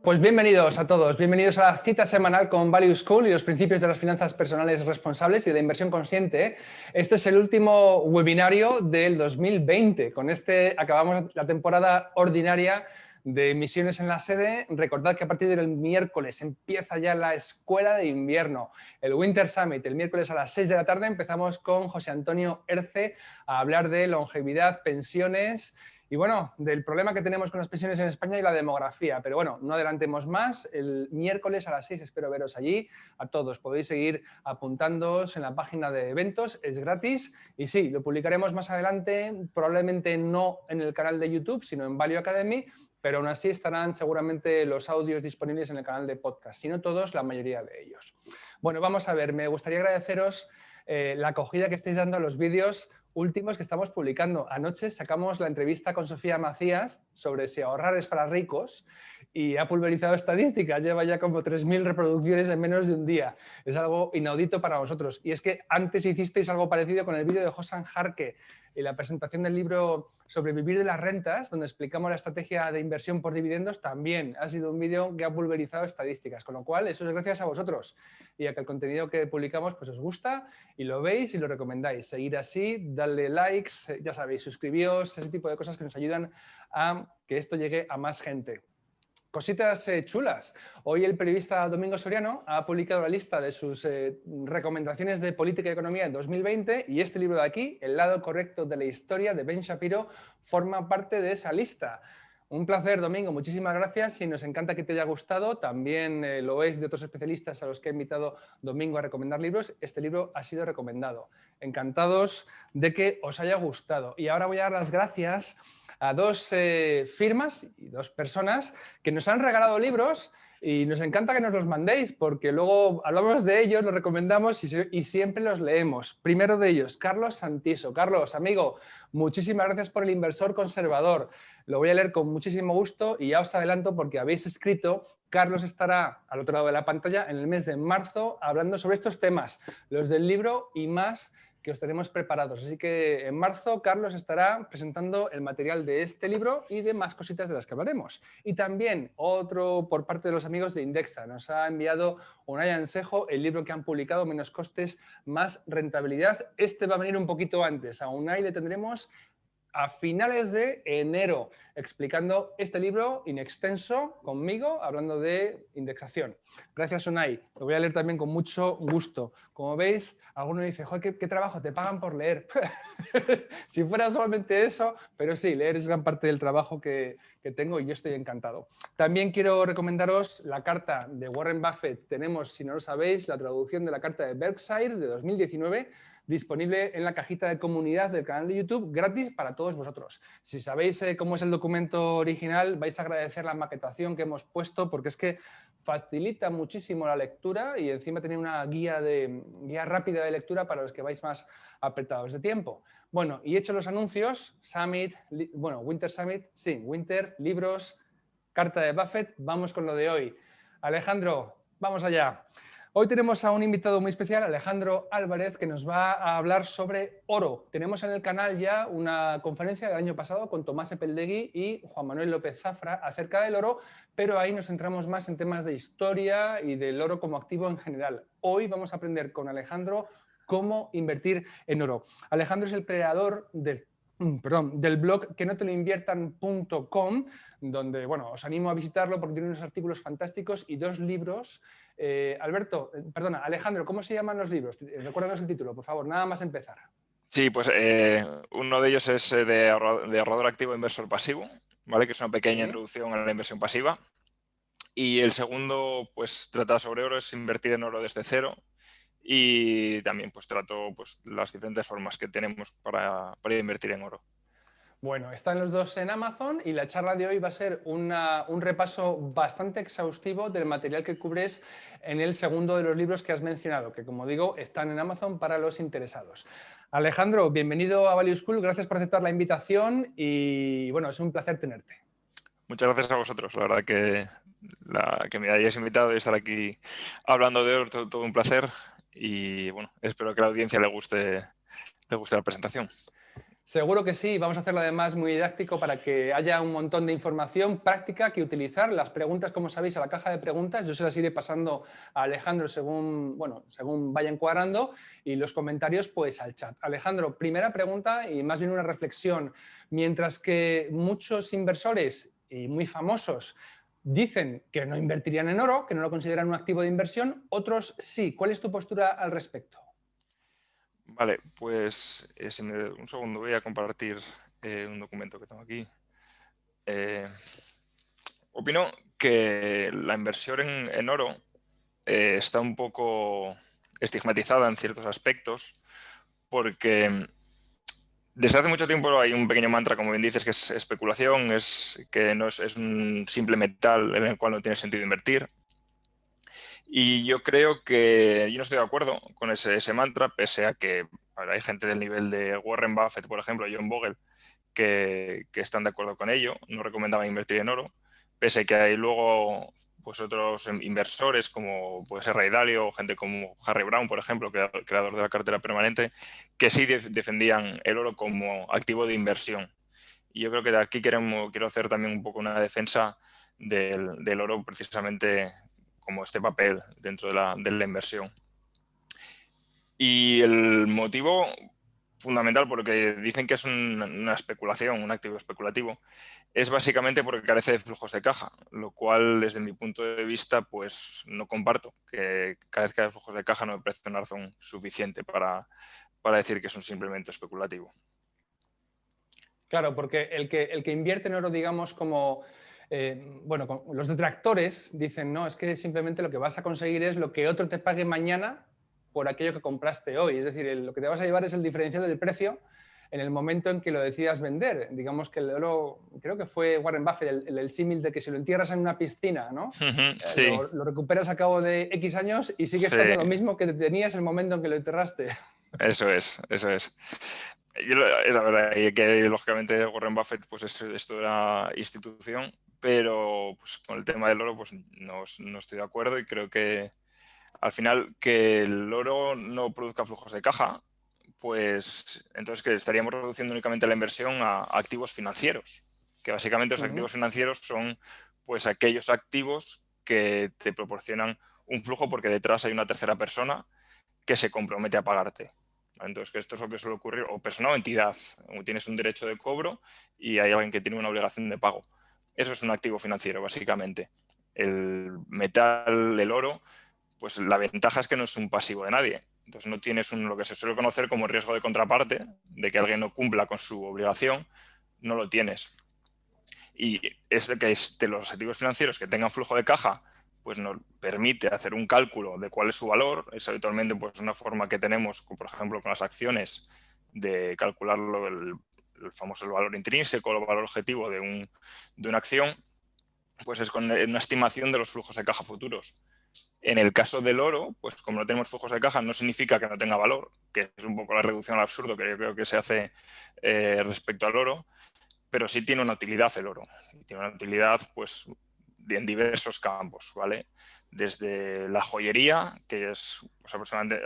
Pues bienvenidos a todos, bienvenidos a la cita semanal con Value School y los principios de las finanzas personales responsables y de la inversión consciente. Este es el último webinario del 2020. Con este acabamos la temporada ordinaria de emisiones en la sede. Recordad que a partir del miércoles empieza ya la escuela de invierno, el Winter Summit. El miércoles a las 6 de la tarde empezamos con José Antonio Erce a hablar de longevidad, pensiones y bueno, del problema que tenemos con las pensiones en España y la demografía. Pero bueno, no adelantemos más. El miércoles a las 6 espero veros allí. A todos podéis seguir apuntándoos en la página de eventos, es gratis. Y sí, lo publicaremos más adelante, probablemente no en el canal de YouTube, sino en Value Academy, pero aún así estarán seguramente los audios disponibles en el canal de podcast, si no todos, la mayoría de ellos. Bueno, vamos a ver, me gustaría agradeceros la acogida que estáis dando a los vídeos últimos que estamos publicando. Anoche sacamos la entrevista con Sofía Macías sobre si ahorrar es para ricos y ha pulverizado estadísticas, lleva ya como 3.000 reproducciones en menos de un día. Es algo inaudito para vosotros. Y es que antes hicisteis algo parecido con el vídeo de Josan Jarque y la presentación del libro Sobrevivir de las rentas, donde explicamos la estrategia de inversión por dividendos. También ha sido un vídeo que ha pulverizado estadísticas, con lo cual eso es gracias a vosotros y a que el contenido que publicamos pues os gusta y lo veis y lo recomendáis. Seguir así, darle likes, ya sabéis, suscribíos, ese tipo de cosas que nos ayudan a que esto llegue a más gente. Cositas chulas. Hoy el periodista Domingo Soriano ha publicado la lista de sus recomendaciones de política y economía en 2020 y este libro de aquí, El lado correcto de la historia, de Ben Shapiro, forma parte de esa lista. Un placer, Domingo. Muchísimas gracias y nos encanta que te haya gustado. También lo es de otros especialistas a los que ha invitado Domingo a recomendar libros. Este libro ha sido recomendado. Encantados de que os haya gustado. Y ahora voy a dar las gracias a dos firmas y dos personas que nos han regalado libros y nos encanta que nos los mandéis porque luego hablamos de ellos, los recomendamos y siempre los leemos. Primero de ellos, Carlos Santiso. Carlos, amigo, muchísimas gracias por El inversor conservador. Lo voy a leer con muchísimo gusto y ya os adelanto porque habéis escrito. Carlos estará al otro lado de la pantalla en el mes de marzo hablando sobre estos temas, los del libro y más que os tenemos preparados. Así que en marzo Carlos estará presentando el material de este libro y de más cositas de las que hablaremos. Y también otro por parte de los amigos de Indexa. Nos ha enviado Unai Ansejo el libro que han publicado, Menos costes, más rentabilidad. Este va a venir un poquito antes. A Unai le tendremos a finales de enero, explicando este libro in extenso conmigo, hablando de indexación. Gracias, Unai. Lo voy a leer también con mucho gusto. Como veis, alguno dice, joder, ¿qué trabajo? Te pagan por leer. Si fuera solamente eso, pero sí, leer es gran parte del trabajo que tengo y yo estoy encantado. También quiero recomendaros la carta de Warren Buffett. Tenemos, si no lo sabéis, la traducción de la carta de Berkshire de 2019, disponible en la cajita de comunidad del canal de YouTube, gratis para todos vosotros. Si sabéis cómo es el documento original, vais a agradecer la maquetación que hemos puesto porque es que facilita muchísimo la lectura y encima tiene una guía rápida de lectura para los que vais más apretados de tiempo. Bueno, y hecho los anuncios, Summit, Winter Summit, sí, Winter, libros, carta de Buffett, vamos con lo de hoy. Alejandro, vamos allá. Hoy tenemos a un invitado muy especial, Alejandro Álvarez, que nos va a hablar sobre oro. Tenemos en el canal ya una conferencia del año pasado con Tomás Epeldegui y Juan Manuel López Zafra acerca del oro, pero ahí nos centramos más en temas de historia y del oro como activo en general. Hoy vamos a aprender con Alejandro cómo invertir en oro. Alejandro es el creador del blog quenoteloinviertan.com, donde os animo a visitarlo porque tiene unos artículos fantásticos y dos libros. Alejandro, ¿cómo se llaman los libros? Recuérdanos el título, por favor, nada más empezar. Sí, pues uno de ellos es de ahorrador activo e inversor pasivo, ¿vale? Que es una pequeña introducción a la inversión pasiva. Y el segundo, pues trata sobre oro, es invertir en oro desde cero. Y también pues trato las diferentes formas que tenemos para invertir en oro. Bueno, están los dos en Amazon y la charla de hoy va a ser un repaso bastante exhaustivo del material que cubres en el segundo de los libros que has mencionado, que como digo, están en Amazon para los interesados. Alejandro, bienvenido a Value School, gracias por aceptar la invitación y bueno, es un placer tenerte. Muchas gracias a vosotros, la verdad que me hayáis invitado y estar aquí hablando de oro, todo un placer y bueno, espero que a la audiencia le guste la presentación. Seguro que sí, vamos a hacerlo además muy didáctico para que haya un montón de información práctica que utilizar. Las preguntas, como sabéis, a la caja de preguntas, yo se las iré pasando a Alejandro según, bueno, según vayan cuadrando, y los comentarios pues al chat. Alejandro, primera pregunta y más bien una reflexión. Mientras que muchos inversores y muy famosos dicen que no invertirían en oro, que no lo consideran un activo de inversión, otros sí. ¿Cuál es tu postura al respecto? Vale, pues si un segundo voy a compartir un documento que tengo aquí. Opino que la inversión en oro está un poco estigmatizada en ciertos aspectos porque desde hace mucho tiempo hay un pequeño mantra, como bien dices, que es especulación, que no es un simple metal en el cual no tiene sentido invertir. Y yo creo que yo no estoy de acuerdo con ese mantra, pese a que hay gente del nivel de Warren Buffett, por ejemplo, John Bogle, que están de acuerdo con ello, no recomendaban invertir en oro, pese a que hay luego pues otros inversores como puede ser Ray Dalio o gente como Harry Brown, por ejemplo, creador de la cartera permanente, que sí defendían el oro como activo de inversión. Y yo creo que de aquí quiero hacer también un poco una defensa del oro precisamente como este papel dentro de la inversión. Y el motivo fundamental, porque dicen que es una especulación, un activo especulativo, es básicamente porque carece de flujos de caja, lo cual desde mi punto de vista pues no comparto, que carezca de flujos de caja no me parece una razón suficiente para decir que es un simplemente especulativo. Claro, porque el que invierte en oro, digamos, como, bueno, los detractores dicen, no, es que simplemente lo que vas a conseguir es lo que otro te pague mañana por aquello que compraste hoy. Es decir, lo que te vas a llevar es el diferencial del precio en el momento en que lo decidas vender. Digamos que el oro, creo que fue Warren Buffett, el símil de que si lo entierras en una piscina, ¿no? Sí, Lo recuperas a cabo de X años y sigue sí, estando lo mismo que tenías el momento en que lo enterraste. eso es, eso es. La verdad y que lógicamente Warren Buffett pues es toda una institución, pero pues, con el tema del oro pues no estoy de acuerdo y creo que al final que el oro no produzca flujos de caja, pues entonces que estaríamos reduciendo únicamente la inversión a activos financieros, que básicamente los activos financieros son pues aquellos activos que te proporcionan un flujo porque detrás hay una tercera persona que se compromete a pagarte. Entonces, que esto es lo que suele ocurrir, o persona o entidad, o tienes un derecho de cobro y hay alguien que tiene una obligación de pago. Eso es un activo financiero, básicamente. El metal, el oro, pues la ventaja es que no es un pasivo de nadie. Entonces no tienes lo que se suele conocer como riesgo de contraparte, de que alguien no cumpla con su obligación, no lo tienes. Y es de que de los activos financieros que tengan flujo de caja, pues nos permite hacer un cálculo de cuál es su valor. Es habitualmente pues, una forma que tenemos, por ejemplo, con las acciones, de calcular el famoso valor intrínseco, el valor objetivo de una acción, pues es con una estimación de los flujos de caja futuros. En el caso del oro, pues como no tenemos flujos de caja, no significa que no tenga valor, que es un poco la reducción al absurdo que yo creo que se hace respecto al oro, pero sí tiene una utilidad el oro. Tiene una utilidad pues, en diversos campos, ¿vale? Desde la joyería, que es pues,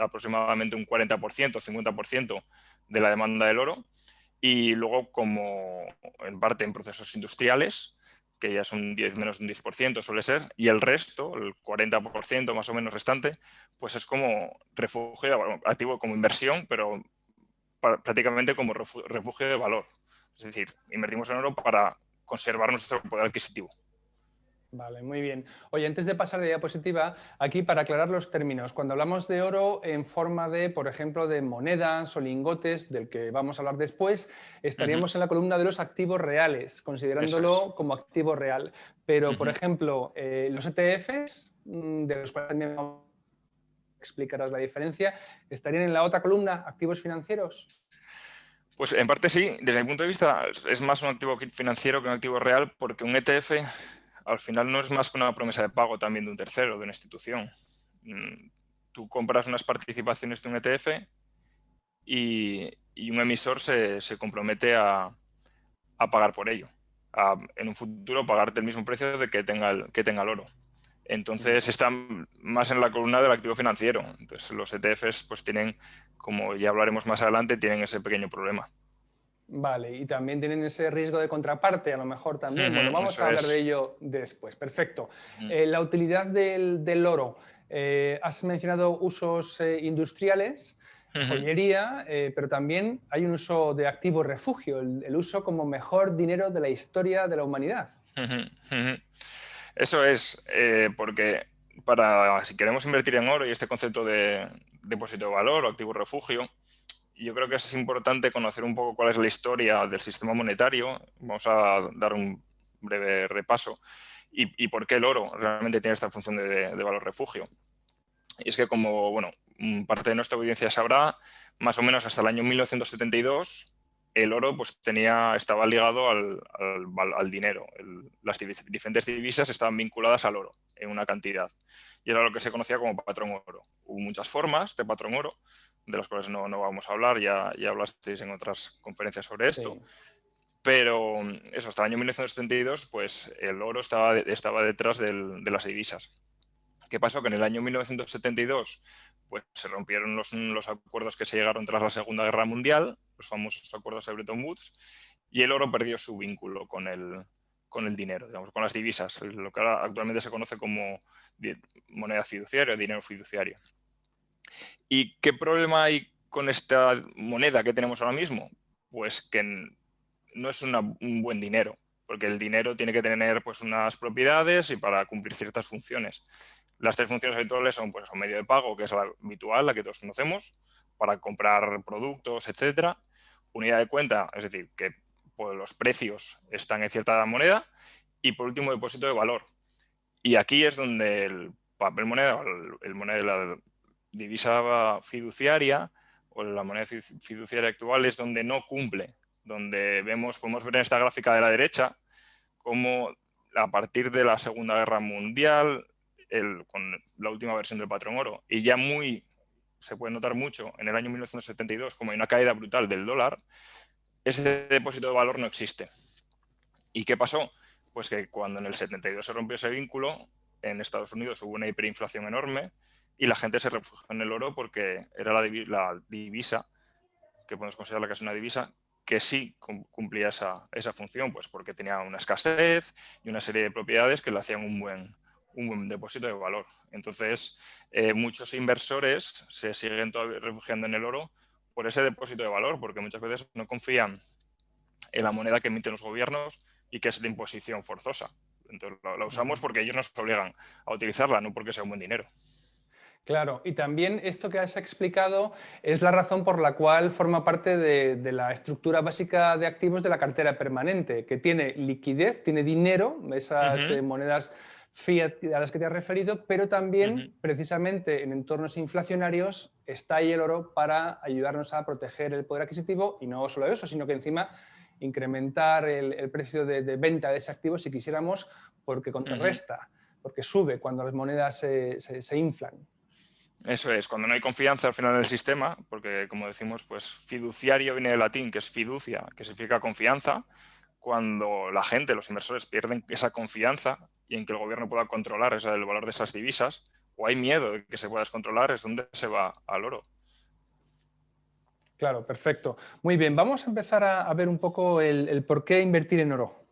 aproximadamente un 40%, 50% de la demanda del oro, y luego como en parte en procesos industriales, que ya son menos de un 10% suele ser, y el resto, el 40% más o menos restante, pues es como refugio, activo como inversión, pero prácticamente como refugio de valor. Es decir, invertimos en oro para conservar nuestro poder adquisitivo. Vale, muy bien. Oye, antes de pasar de diapositiva, aquí para aclarar los términos, cuando hablamos de oro en forma de, por ejemplo, de monedas o lingotes, del que vamos a hablar después, estaríamos en la columna de los activos reales, Eso es. considerándolo como activo real. Pero, por ejemplo, los ETFs, de los cuales también explicarás la diferencia, ¿estarían en la otra columna, activos financieros? Pues en parte sí, desde mi punto de vista es más un activo financiero que un activo real, porque un ETF al final no es más que una promesa de pago también de un tercero, de una institución. Tú compras unas participaciones de un ETF y un emisor se compromete a pagar por ello, en un futuro pagarte el mismo precio de que tenga el oro. Entonces están más en la columna del activo financiero. Entonces los ETFs pues tienen, como ya hablaremos más adelante, tienen ese pequeño problema. Vale, y también tienen ese riesgo de contraparte, a lo mejor también. Bueno, vamos Eso a hablar de es. ello después. Perfecto. Ujú, La utilidad del oro. Has mencionado usos industriales, ujú, joyería, pero también hay un uso de activo refugio, el uso como mejor dinero de la historia de la humanidad. ujú, ujú. Eso es, porque si queremos invertir en oro y este concepto de depósito de valor o activo refugio, yo creo que es importante conocer un poco cuál es la historia del sistema monetario. Vamos a dar un breve repaso y por qué el oro realmente tiene esta función de valor refugio. Y es que como, bueno, parte de nuestra audiencia sabrá, más o menos hasta el año 1972 el oro pues estaba ligado al dinero. Las diferentes divisas estaban vinculadas al oro en una cantidad. Y era lo que se conocía como patrón oro. Hubo muchas formas de patrón oro, de las cuales no vamos a hablar, ya hablasteis en otras conferencias sobre esto. Sí. Pero eso, hasta el año 1972, pues el oro estaba detrás de las divisas. ¿Qué pasó? Que en el año 1972 pues, se rompieron los acuerdos que se llegaron tras la Segunda Guerra Mundial, los famosos acuerdos de Bretton Woods, y el oro perdió su vínculo con el dinero, digamos, con las divisas, lo que actualmente se conoce como moneda fiduciaria, dinero fiduciario. ¿Y qué problema hay con esta moneda que tenemos ahora mismo? Pues que no es un buen dinero, porque el dinero tiene que tener pues, unas propiedades y para cumplir ciertas funciones. Las tres funciones habituales son pues, un medio de pago, que es la habitual, la que todos conocemos, para comprar productos, etcétera. Unidad de cuenta, es decir, que pues, los precios están en cierta moneda. Y por último, depósito de valor. Y aquí es donde el papel moneda, el moneda, la divisa fiduciaria o la moneda fiduciaria actual es donde no cumple, donde podemos ver en esta gráfica de la derecha cómo a partir de la Segunda Guerra Mundial, con la última versión del patrón oro, y ya se puede notar mucho en el año 1972, como hay una caída brutal del dólar, ese depósito de valor no existe. ¿Y qué pasó? Pues que cuando en el 72 se rompió ese vínculo, en Estados Unidos hubo una hiperinflación enorme y la gente se refugió en el oro porque era la divisa, que podemos considerar que es una divisa, que sí cumplía esa función, pues porque tenía una escasez y una serie de propiedades que le hacían un buen depósito de valor. Entonces, muchos inversores se siguen todavía refugiando en el oro por ese depósito de valor, porque muchas veces no confían en la moneda que emiten los gobiernos y que es de imposición forzosa. Entonces la usamos porque ellos nos obligan a utilizarla, no porque sea un buen dinero. Claro, y también esto que has explicado es la razón por la cual forma parte de la estructura básica de activos de la cartera permanente, que tiene liquidez, tiene dinero, esas Ujú, monedas fiat a las que te has referido, pero ujú, también precisamente en entornos inflacionarios está ahí el oro para ayudarnos a proteger el poder adquisitivo y no solo eso, sino que encima incrementar el precio de venta de ese activo si quisiéramos, porque ujú. contrarresta, porque sube cuando las monedas se inflan. Eso es, cuando no hay confianza al final del sistema, porque como decimos, pues fiduciario viene del latín, que es fiducia, que significa confianza, cuando la gente, los inversores pierden esa confianza y en que el gobierno pueda controlar el valor de esas divisas, o hay miedo de que se pueda descontrolar, es donde se va al oro. Claro, perfecto. Muy bien, vamos a empezar a ver un poco el por qué invertir en oro.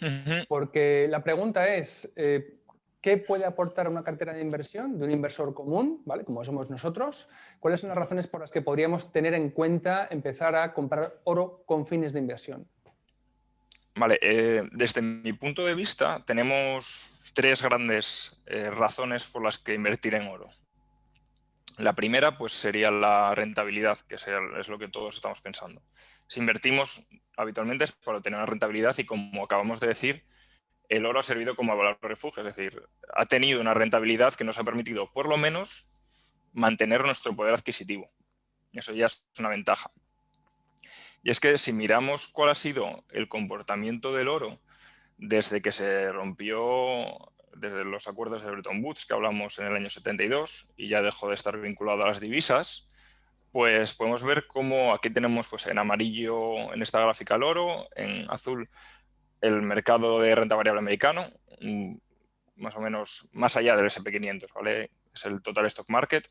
Ujú. Porque la pregunta es, ¿qué puede aportar una cartera de inversión de un inversor común, ¿vale? Como somos nosotros? ¿Cuáles son las razones por las que podríamos tener en cuenta empezar a comprar oro con fines de inversión? Vale, desde mi punto de vista tenemos tres grandes razones por las que invertir en oro. La primera, pues, sería la rentabilidad, que es lo que todos estamos pensando. Si invertimos habitualmente es para obtener una rentabilidad y, como acabamos de decir, el oro ha servido como valor refugio, es decir, ha tenido una rentabilidad que nos ha permitido, por lo menos, mantener nuestro poder adquisitivo. Eso ya es una ventaja. Y es que si miramos cuál ha sido el comportamiento del oro desde que se rompió, desde los acuerdos de Bretton Woods que hablamos en el año 72 y ya dejó de estar vinculado a las divisas, pues podemos ver cómo aquí tenemos pues, en amarillo en esta gráfica el oro, en azul el mercado de renta variable americano, más o menos más allá del S&P 500, ¿vale? Es el total stock market.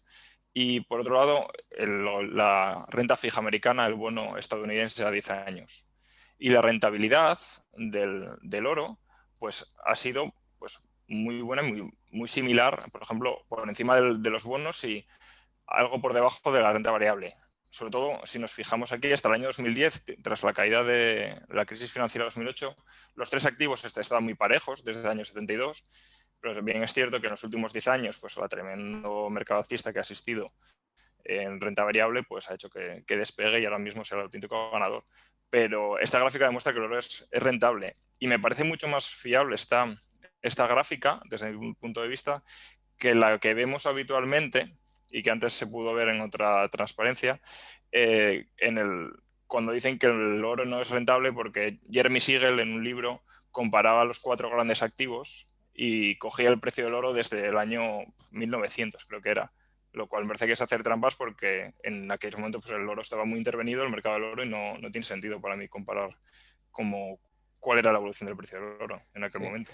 Y por otro lado, la renta fija americana, el bono estadounidense a 10 años. Y la rentabilidad del oro pues, ha sido pues, muy buena, muy similar, por ejemplo, por encima de los bonos y algo por debajo de la renta variable. Sobre todo, si nos fijamos aquí, hasta el año 2010, tras la caída de la crisis financiera de 2008, los tres activos estaban muy parejos desde el año 72, pero bien es cierto que en los últimos 10 años, pues la tremendo mercado alcista que ha asistido en renta variable, pues ha hecho que despegue y ahora mismo sea el auténtico ganador. Pero esta gráfica demuestra que el oro es rentable y me parece mucho más fiable esta gráfica, desde mi punto de vista, que la que vemos habitualmente y que antes se pudo ver en otra transparencia, cuando dicen que el oro no es rentable porque Jeremy Siegel en un libro comparaba los 4 grandes activos y cogía el precio del oro desde el año 1900, creo que era. Lo cual me parece que es hacer trampas porque en aquel momento pues, el oro estaba muy intervenido, el mercado del oro, y no tiene sentido para mí comparar cuál era la evolución del precio del oro en aquel momento.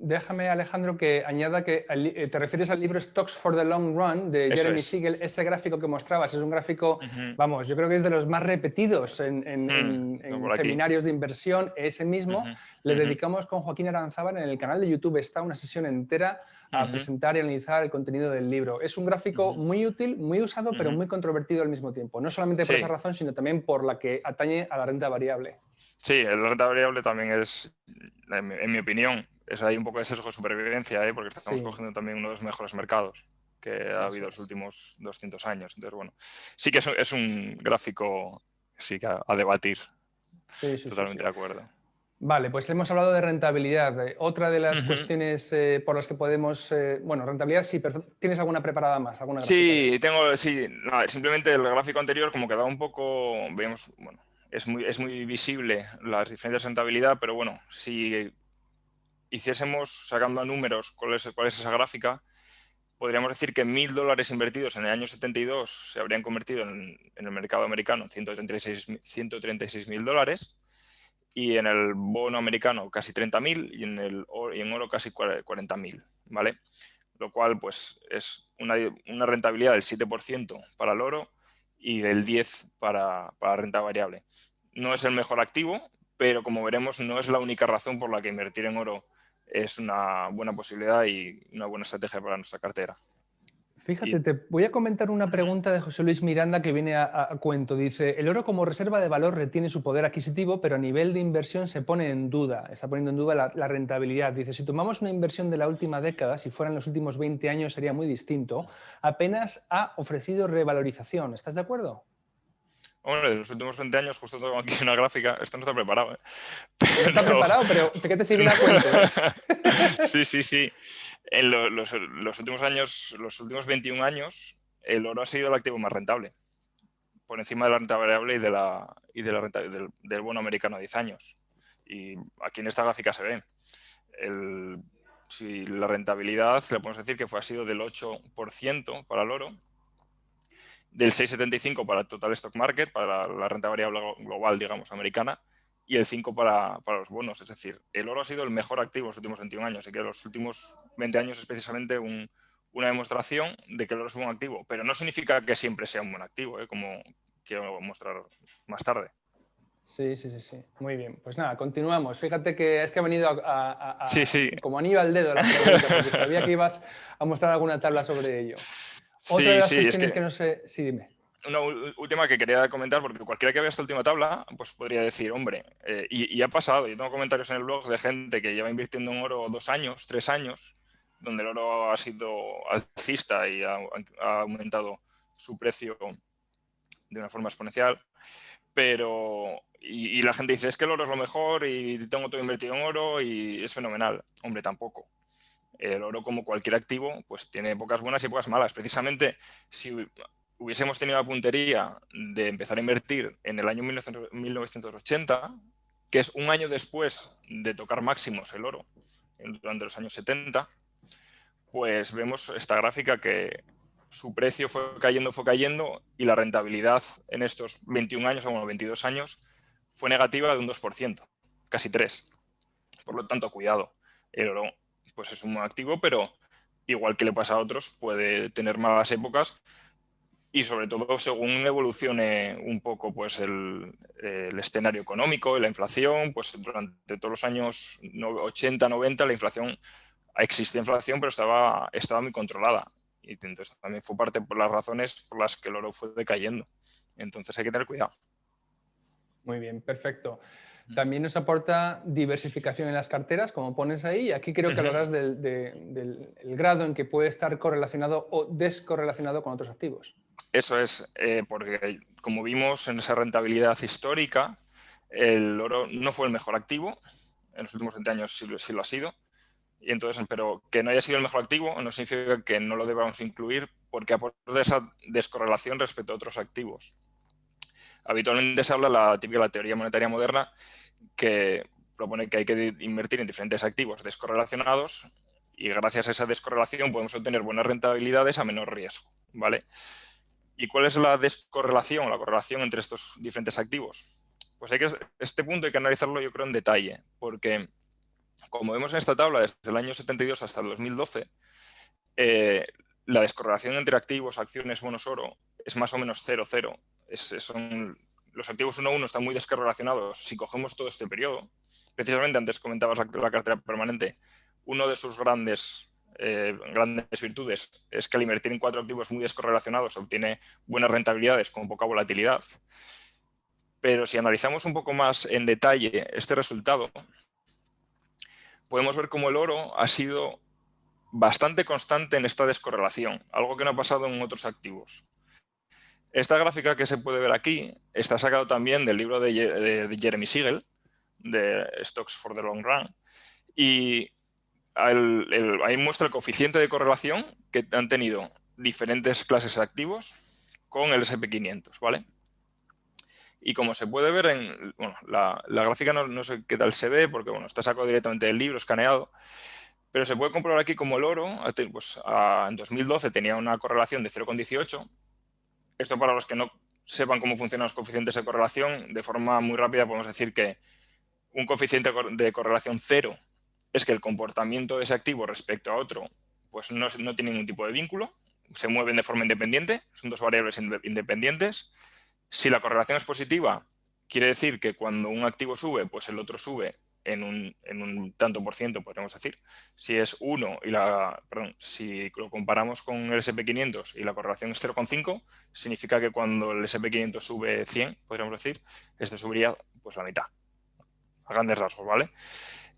Déjame, Alejandro, que añada que te refieres al libro Stocks for the Long Run de Jeremy Siegel. Ese gráfico que mostrabas es un gráfico, vamos, yo creo que es de los más repetidos en seminarios de inversión. Ese mismo le dedicamos con Joaquín Aranzábal en el canal de YouTube. Está una sesión entera a presentar y analizar el contenido del libro. Es un gráfico muy útil, muy usado, pero muy controvertido al mismo tiempo. No solamente por esa razón, sino también por la que atañe a la renta variable. Sí, la renta variable también es, en mi opinión, es ahí un poco de sesgo de supervivencia, porque estamos cogiendo también uno de los mejores mercados que ha habido los últimos 200 años. Entonces, bueno, sí que es un gráfico sí que a debatir. Totalmente de acuerdo. Vale, pues hemos hablado de rentabilidad. Otra de las cuestiones por las que podemos... bueno, rentabilidad sí, pero ¿tienes alguna preparada más? ¿Alguna sí, simplemente el gráfico anterior como quedaba un poco, vemos, bueno, es muy visible las diferencias de rentabilidad, pero bueno, si hiciésemos, sacando a números cuál es esa gráfica, podríamos decir que $1.000 invertidos en el año 72 se habrían convertido en el mercado americano en $136.000 y en el bono americano casi 30.000 y en oro casi 40.000, ¿vale? Lo cual pues es una rentabilidad del 7% para el oro y del 10% para la renta variable. No es el mejor activo, pero como veremos no es la única razón por la que invertir en oro es una buena posibilidad y una buena estrategia para nuestra cartera. Fíjate, te voy a comentar una pregunta de José Luis Miranda que viene a cuento. Dice, el oro como reserva de valor retiene su poder adquisitivo, pero a nivel de inversión se pone en duda, está poniendo en duda la rentabilidad. Dice, si tomamos una inversión de la última década, si fueran los últimos 20 años sería muy distinto, apenas ha ofrecido revalorización. ¿Estás de acuerdo? Hombre, de los últimos 20 años, justo tengo aquí una gráfica, esto no está preparado. No está preparado, pero fíjate si viene a cuento. Sí. En los últimos años, los últimos 21 años, el oro ha sido el activo más rentable, por encima de la renta variable y de la renta del bono americano a 10 años. Y aquí en esta gráfica se ve. Si la rentabilidad, le podemos decir que ha sido del 8% para el oro, del 6,75% para el total stock market, para la renta variable global, digamos, americana, y el 5% para los bonos. Es decir, el oro ha sido el mejor activo en los últimos 21 años, así que los últimos 20 años es precisamente una demostración de que el oro es un buen activo, pero no significa que siempre sea un buen activo, como quiero mostrar más tarde. Sí. Muy bien. Pues nada, continuamos. Fíjate que es que ha venido como anillo al dedo la pregunta, porque sabía que ibas a mostrar alguna tabla sobre ello. Otra de las cuestiones que no sé... Sí, dime. Una última que quería comentar, porque cualquiera que vea esta última tabla, pues podría decir, hombre, y ha pasado, yo tengo comentarios en el blog de gente que lleva invirtiendo en oro 2 años, 3 años, donde el oro ha sido alcista y ha aumentado su precio de una forma exponencial, pero y la gente dice, es que el oro es lo mejor y tengo todo invertido en oro y es fenomenal. Hombre, tampoco. El oro, como cualquier activo, pues tiene épocas buenas y épocas malas. Precisamente, si hubiésemos tenido la puntería de empezar a invertir en el año 1980, que es un año después de tocar máximos el oro, durante los años 70, pues vemos esta gráfica que su precio fue cayendo y la rentabilidad en estos 21 años, o 22 años, fue negativa de un 2%, casi 3%. Por lo tanto, cuidado, el oro pues es un activo, pero igual que le pasa a otros, puede tener malas épocas y sobre todo según evolucione un poco pues, el escenario económico y la inflación, pues durante todos los años 80, 90 la inflación, existía inflación pero estaba muy controlada, y entonces también fue parte por las razones por las que el oro fue decayendo. Entonces hay que tener cuidado. Muy bien, perfecto. También nos aporta diversificación en las carteras, como pones ahí, y aquí creo que hablarás del grado en que puede estar correlacionado o descorrelacionado con otros activos. Eso es, porque como vimos en esa rentabilidad histórica, el oro no fue el mejor activo, en los últimos 20 años sí lo ha sido, y entonces, pero que no haya sido el mejor activo no significa que no lo debamos incluir, porque aporta esa descorrelación respecto a otros activos. Habitualmente se habla la teoría monetaria moderna, que propone que hay que invertir en diferentes activos descorrelacionados, y gracias a esa descorrelación podemos obtener buenas rentabilidades a menor riesgo, ¿vale? ¿Y cuál es la descorrelación, la correlación entre estos diferentes activos? Pues este punto hay que analizarlo, yo creo, en detalle, porque como vemos en esta tabla, desde el año 72 hasta el 2012, la descorrelación entre activos, acciones, bonos, oro es más o menos 0,0. Los activos 1 a 1 están muy descorrelacionados si cogemos todo este periodo. Precisamente antes comentabas la cartera permanente. Uno de sus grandes virtudes es que al invertir en 4 activos muy descorrelacionados obtiene buenas rentabilidades con poca volatilidad. Pero si analizamos un poco más en detalle este resultado, podemos ver cómo el oro ha sido bastante constante en esta descorrelación, algo que no ha pasado en otros activos. Esta gráfica que se puede ver aquí está sacado también del libro de Jeremy Siegel, de Stocks for the Long Run, y ahí muestra el coeficiente de correlación que han tenido diferentes clases de activos con el S&P 500, ¿vale? Y como se puede ver en la gráfica, no sé qué tal se ve, porque bueno, está sacado directamente del libro, escaneado, pero se puede comprobar aquí como el oro, pues, en 2012 tenía una correlación de 0,18. Esto, para los que no sepan cómo funcionan los coeficientes de correlación, de forma muy rápida podemos decir que un coeficiente de correlación 0 es que el comportamiento de ese activo respecto a otro pues no tiene ningún tipo de vínculo, se mueven de forma independiente, son dos variables independientes. Si la correlación es positiva, quiere decir que cuando un activo sube, pues el otro sube en un tanto por ciento, podríamos decir. Si es 1 si lo comparamos con el S&P 500 y la correlación es 0,5, significa que cuando el S&P 500 sube 100, podríamos decir, este subiría pues la mitad, a grandes rasgos, ¿vale?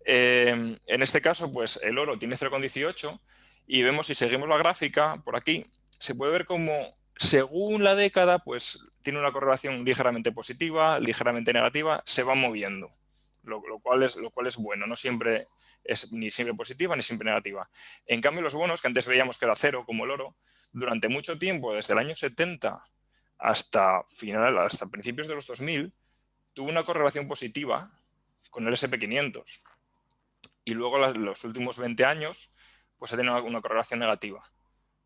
En este caso, pues el oro tiene 0,18 y vemos, si seguimos la gráfica por aquí, se puede ver como según la década, pues tiene una correlación ligeramente positiva, ligeramente negativa, se va moviendo, lo cual es bueno, no siempre es ni siempre positiva ni siempre negativa. En cambio, los bonos, que antes veíamos que era 0 como el oro, durante mucho tiempo, desde el año 70 hasta principios de los 2000, tuvo una correlación positiva con el S&P 500. Y luego los últimos 20 años pues ha tenido una correlación negativa.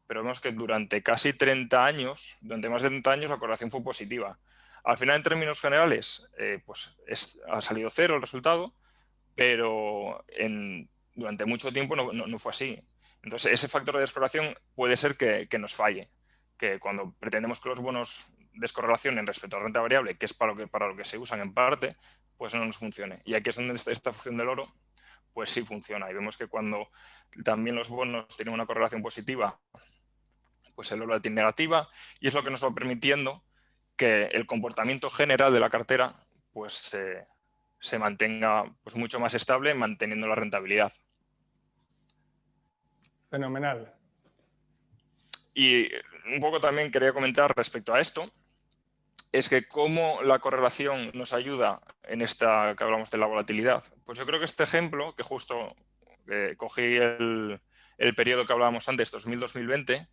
Pero vemos que durante casi 30 años, durante más de 30 años, la correlación fue positiva. Al final, en términos generales, pues ha salido 0 el resultado, pero durante mucho tiempo no fue así. Entonces, ese factor de descorrelación puede ser que nos falle, que cuando pretendemos que los bonos descorrelacionen respecto a la renta variable, que es para lo que se usan en parte, pues no nos funcione. Y aquí es donde esta función del oro pues sí funciona. Y vemos que cuando también los bonos tienen una correlación positiva, pues el oro la tiene negativa, y es lo que nos va permitiendo que el comportamiento general de la cartera pues se mantenga pues mucho más estable, manteniendo la rentabilidad. Fenomenal. Y un poco también quería comentar respecto a esto, es que cómo la correlación nos ayuda en esta que hablamos de la volatilidad. Pues yo creo que este ejemplo, que justo cogí el periodo que hablábamos antes, 2000-2020,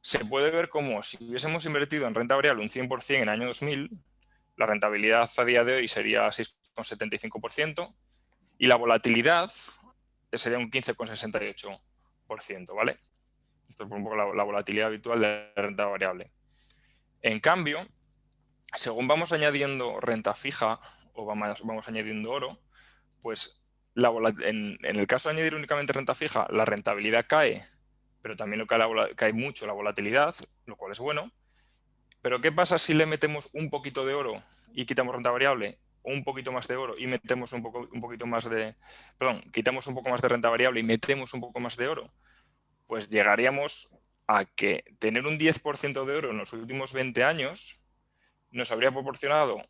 se puede ver como si hubiésemos invertido en renta variable un 100% en el año 2000, la rentabilidad a día de hoy sería 6,75% y la volatilidad sería un 15,68%, ¿vale? Esto es un poco la volatilidad habitual de la renta variable. En cambio, según vamos añadiendo renta fija o vamos añadiendo oro, pues en el caso de añadir únicamente renta fija, la rentabilidad cae, pero también cae mucho la volatilidad, lo cual es bueno. Pero ¿qué pasa si le metemos un poquito de oro y quitamos renta variable? O un poquito más de oro y metemos un poquito más de... Perdón, quitamos un poco más de renta variable y metemos un poco más de oro. Pues llegaríamos a que tener un 10% de oro en los últimos 20 años nos habría proporcionado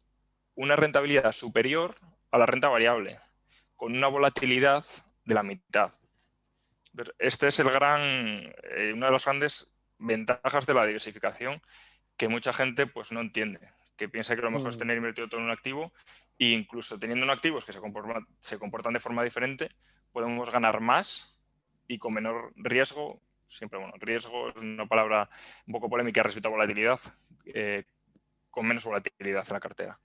una rentabilidad superior a la renta variable, con una volatilidad de la mitad. Este es una de las grandes ventajas de la diversificación que mucha gente pues, no entiende, que piensa que lo mejor es tener invertido todo en un activo e incluso teniendo activos que se comportan de forma diferente, podemos ganar más y con menor riesgo. Siempre, bueno, riesgo es una palabra un poco polémica respecto a volatilidad, con menos volatilidad en la cartera.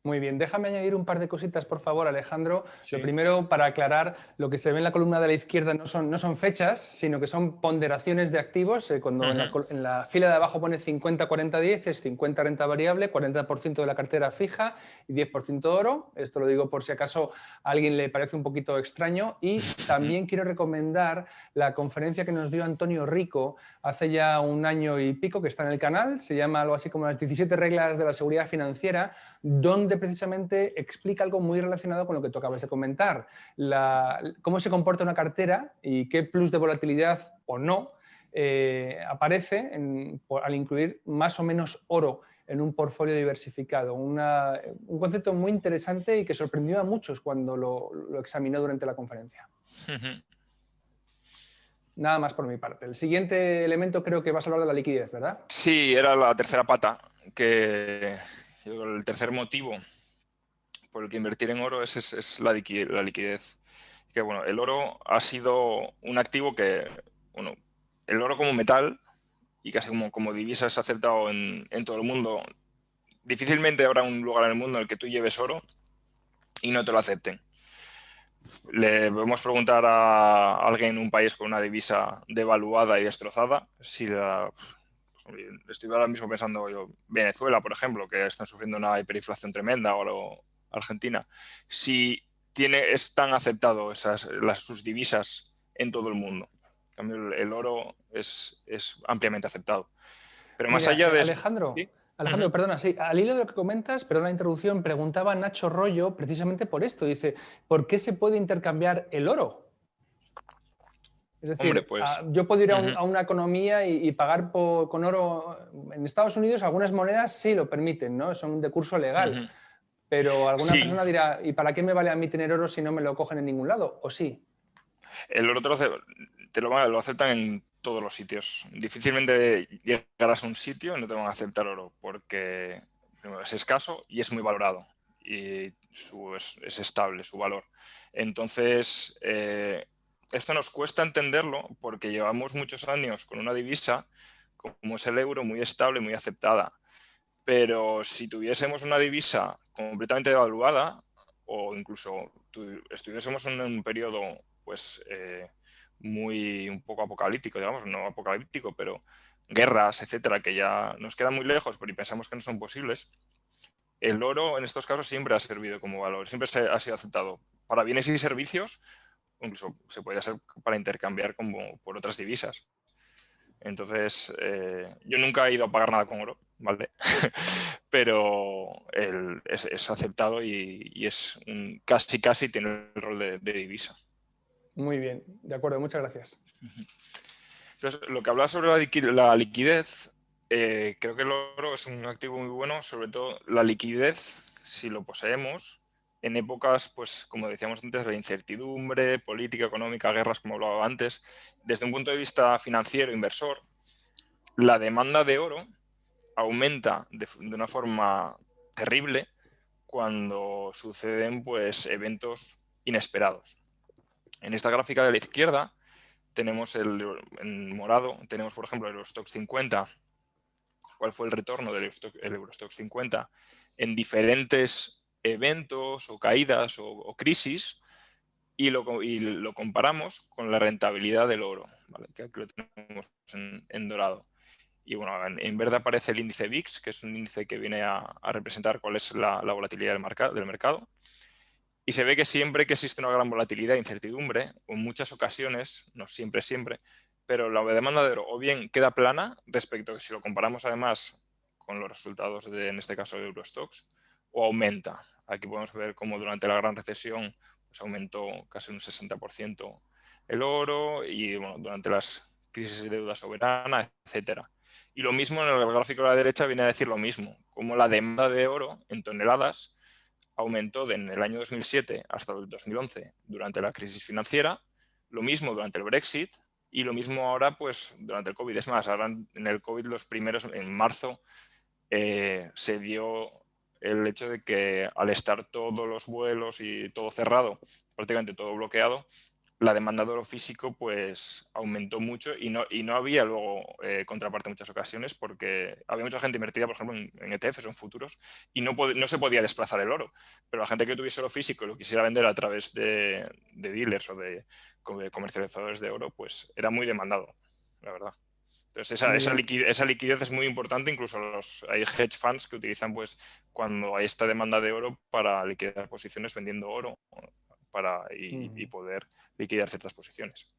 Muy bien, déjame añadir un par de cositas, por favor, Alejandro. Sí. Lo primero, para aclarar, lo que se ve en la columna de la izquierda no son fechas, sino que son ponderaciones de activos. Cuando en la fila de abajo pone 50-40-10, es 50 renta variable, 40% de la cartera fija y 10% oro. Esto lo digo por si acaso a alguien le parece un poquito extraño. Y también quiero recomendar la conferencia que nos dio Antonio Rico hace ya un año y pico, que está en el canal. Se llama algo así como las 17 reglas de la seguridad financiera, donde precisamente explica algo muy relacionado con lo que tú acabas de comentar, cómo se comporta una cartera y qué plus de volatilidad o no aparece al incluir más o menos oro en un portfolio diversificado. Un concepto muy interesante y que sorprendió a muchos cuando lo examinó durante la conferencia. Nada más por mi parte. El siguiente elemento creo que vas a hablar de la liquidez, ¿verdad? Sí, era la tercera pata, el tercer motivo por el que invertir en oro es la liquidez. Que, bueno, el oro ha sido un activo que, bueno, el oro como metal y casi como divisa es aceptado en todo el mundo. Difícilmente habrá un lugar en el mundo en el que tú lleves oro y no te lo acepten. Le podemos preguntar a alguien en un país con una divisa devaluada y destrozada si estoy ahora mismo pensando yo, Venezuela, por ejemplo, que están sufriendo una hiperinflación tremenda, o Argentina, si es tan aceptado sus divisas en todo el mundo. En cambio, el oro es ampliamente aceptado. Pero más allá de Alejandro, ¿sí? Alejandro, perdona, sí, al hilo de lo que comentas, perdona la interrupción, preguntaba Nacho Rollo precisamente por esto. Dice, ¿por qué se puede intercambiar el oro? Es decir, Hombre, pues, yo puedo ir a una economía y pagar con oro. En Estados Unidos algunas monedas sí lo permiten, ¿no? Son de curso legal. Pero alguna persona dirá, ¿y para qué me vale a mí tener oro si no me lo cogen en ningún lado? ¿O sí? El oro lo aceptan en todos los sitios. Difícilmente llegarás a un sitio y no te van a aceptar oro porque primero, es escaso y es muy valorado y es estable su valor. Entonces, esto nos cuesta entenderlo porque llevamos muchos años con una divisa como es el euro muy estable, muy aceptada. Pero si tuviésemos una divisa completamente devaluada o incluso estuviésemos en un periodo pues un poco apocalíptico, digamos, no apocalíptico, pero guerras, etcétera, que ya nos quedan muy lejos, pero pensamos que no son posibles, el oro en estos casos siempre ha servido como valor, siempre ha sido aceptado para bienes y servicios, incluso se podría hacer para intercambiar como por otras divisas. Entonces, yo nunca he ido a pagar nada con oro, ¿vale? Pero es aceptado y es casi tiene el rol de divisa. Muy bien, de acuerdo, muchas gracias. Entonces, lo que habla sobre la liquidez, creo que el oro es un activo muy bueno, sobre todo la liquidez, si lo poseemos, en épocas, pues como decíamos antes, de incertidumbre, política, económica, guerras, como hablaba antes. Desde un punto de vista financiero, inversor, la demanda de oro aumenta de una forma terrible cuando suceden pues, eventos inesperados. En esta gráfica de la izquierda tenemos en morado, tenemos por ejemplo el Eurostoxx 50, cuál fue el retorno del Eurostoxx 50 en diferentes eventos o caídas o crisis y lo comparamos con la rentabilidad del oro, ¿vale? Que aquí lo tenemos en dorado. Y bueno, en verde aparece el índice VIX, que es un índice que viene a representar cuál es la volatilidad del mercado. Y se ve que siempre que existe una gran volatilidad e incertidumbre, o en muchas ocasiones, no siempre, pero la demanda de oro o bien queda plana respecto a que si lo comparamos además con los resultados en este caso de Eurostoxx, o aumenta. Aquí podemos ver cómo durante la gran recesión pues, aumentó casi un 60% el oro y bueno, durante las crisis de deuda soberana, etcétera. Y lo mismo en el gráfico de la derecha viene a decir lo mismo, como la demanda de oro en toneladas aumentó en el año 2007 hasta el 2011 durante la crisis financiera, lo mismo durante el Brexit y lo mismo ahora pues durante el COVID. Es más, ahora en el COVID los primeros, en marzo, se dio el hecho de que al estar todos los vuelos y todo cerrado, prácticamente todo bloqueado, la demanda de oro físico pues aumentó mucho y no había luego contraparte en muchas ocasiones porque había mucha gente invertida, por ejemplo, en ETFs o en futuros y no se podía desplazar el oro. Pero la gente que tuviese oro físico y lo quisiera vender a través de dealers o de comercializadores de oro, pues era muy demandado, la verdad. Entonces esa liquidez es muy importante, incluso hay hedge funds que utilizan pues cuando hay esta demanda de oro para liquidar posiciones vendiendo oro y poder liquidar ciertas posiciones.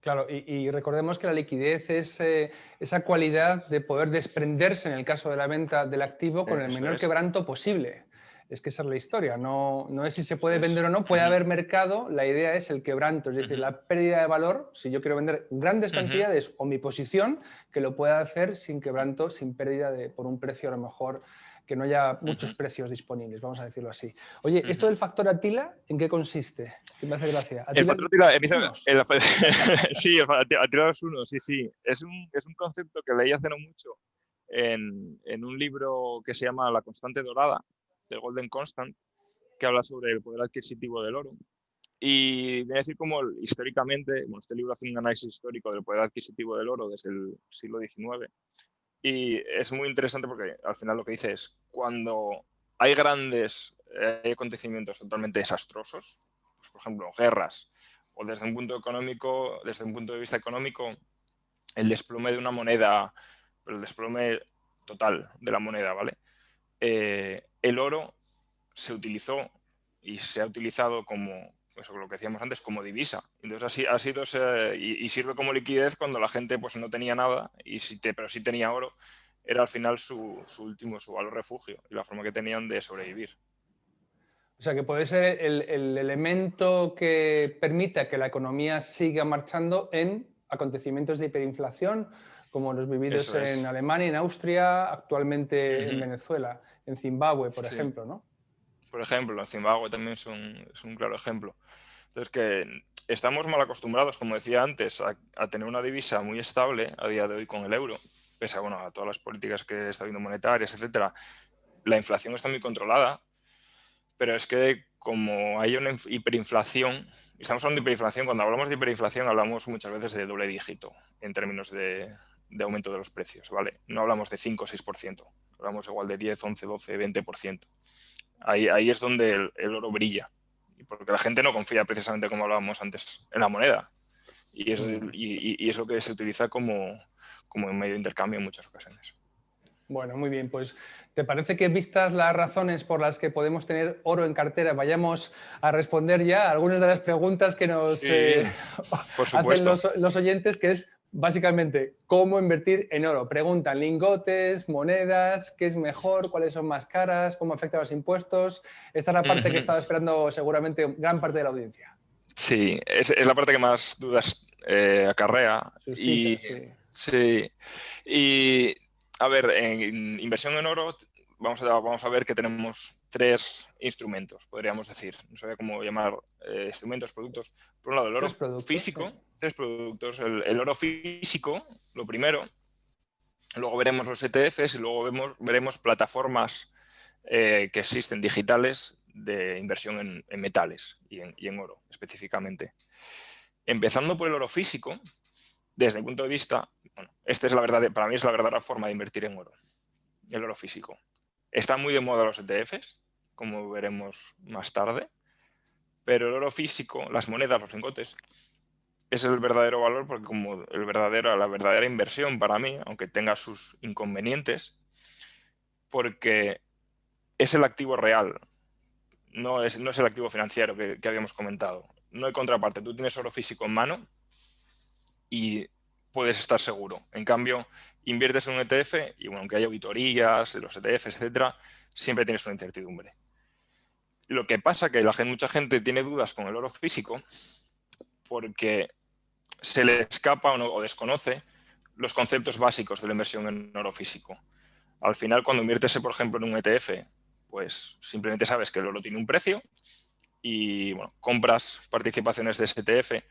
Claro, y recordemos que la liquidez es esa cualidad de poder desprenderse en el caso de la venta del activo con el menor quebranto posible. Es que esa es la historia, no es si se puede vender o no, puede haber mercado, la idea es el quebranto, es decir, la pérdida de valor, si yo quiero vender grandes cantidades o mi posición, que lo pueda hacer sin quebranto, sin pérdida por un precio a lo mejor que no haya muchos precios disponibles, vamos a decirlo así. Oye, ¿esto del factor Atila en qué consiste? Que me hace gracia. El factor Atila sí, Atila 2:1, sí. Es un concepto que leí hace no mucho en un libro que se llama La Constante Dorada, de Golden Constant, que habla sobre el poder adquisitivo del oro. Y viene a decir como históricamente, bueno, este libro hace un análisis histórico del poder adquisitivo del oro desde el siglo XIX. Y es muy interesante porque al final lo que dice es, cuando hay grandes acontecimientos totalmente desastrosos, pues por ejemplo, guerras, o desde un punto de vista económico, el desplome de una moneda, el desplome total de la moneda, ¿vale? El oro se utilizó y se ha utilizado como, pues, lo que decíamos antes, como divisa. Entonces ha sido y sirve como liquidez cuando la gente pues, no tenía nada, pero sí tenía oro, era al final su valor refugio y la forma que tenían de sobrevivir. O sea, que puede ser el elemento que permita que la economía siga marchando en acontecimientos de hiperinflación, como los vividos en Alemania, en Austria, actualmente en Venezuela, en Zimbabue, por ejemplo, ¿no? Por ejemplo, en Zimbabue también es un claro ejemplo. Entonces, que estamos mal acostumbrados, como decía antes, a tener una divisa muy estable a día de hoy con el euro, pese a todas las políticas que está habiendo monetarias, etcétera. La inflación está muy controlada, pero es que como hay una hiperinflación, estamos hablando de hiperinflación, cuando hablamos de hiperinflación hablamos muchas veces de doble dígito en términos de aumento de los precios, ¿vale? No hablamos de 5 o 6%, hablamos igual de 10, 11, 12, 20%. Ahí es donde el oro brilla, porque la gente no confía precisamente, como hablábamos antes, en la moneda. Y es lo que se utiliza como un medio de intercambio en muchas ocasiones. Bueno, muy bien. Pues, ¿te parece que vistas las razones por las que podemos tener oro en cartera, vayamos a responder ya a algunas de las preguntas que nos hacen los oyentes, que es básicamente cómo invertir en oro? Preguntan lingotes, monedas, ¿qué es mejor? ¿Cuáles son más caras? ¿Cómo afectan los impuestos? Esta es la parte que estaba esperando seguramente gran parte de la audiencia. Sí, es la parte que más dudas acarrea. Suscita, sí. Y a ver, en inversión en oro vamos a ver que tenemos 3 instrumentos, podríamos decir. No sabía cómo llamar instrumentos, productos. Por un lado, el oro físico, 3 productos. El oro físico, lo primero. Luego veremos los ETFs y luego veremos plataformas que existen digitales de inversión en metales y en oro específicamente. Empezando por el oro físico, desde mi punto de vista, bueno, para mí es la verdadera forma de invertir en oro, el oro físico. Están muy de moda los ETFs, como veremos más tarde, pero el oro físico, las monedas, los lingotes, es el verdadero valor porque como la verdadera inversión para mí, aunque tenga sus inconvenientes, porque es el activo real, no es el activo financiero que habíamos comentado. No hay contraparte. Tú tienes oro físico en mano y puedes estar seguro. En cambio, inviertes en un ETF y bueno, aunque haya auditorías de los ETFs, etcétera, siempre tienes una incertidumbre. Lo que pasa es que mucha gente tiene dudas con el oro físico porque se le escapa o desconoce los conceptos básicos de la inversión en oro físico. Al final, cuando inviertes, por ejemplo, en un ETF, pues simplemente sabes que el oro tiene un precio y bueno, compras participaciones de ese ETF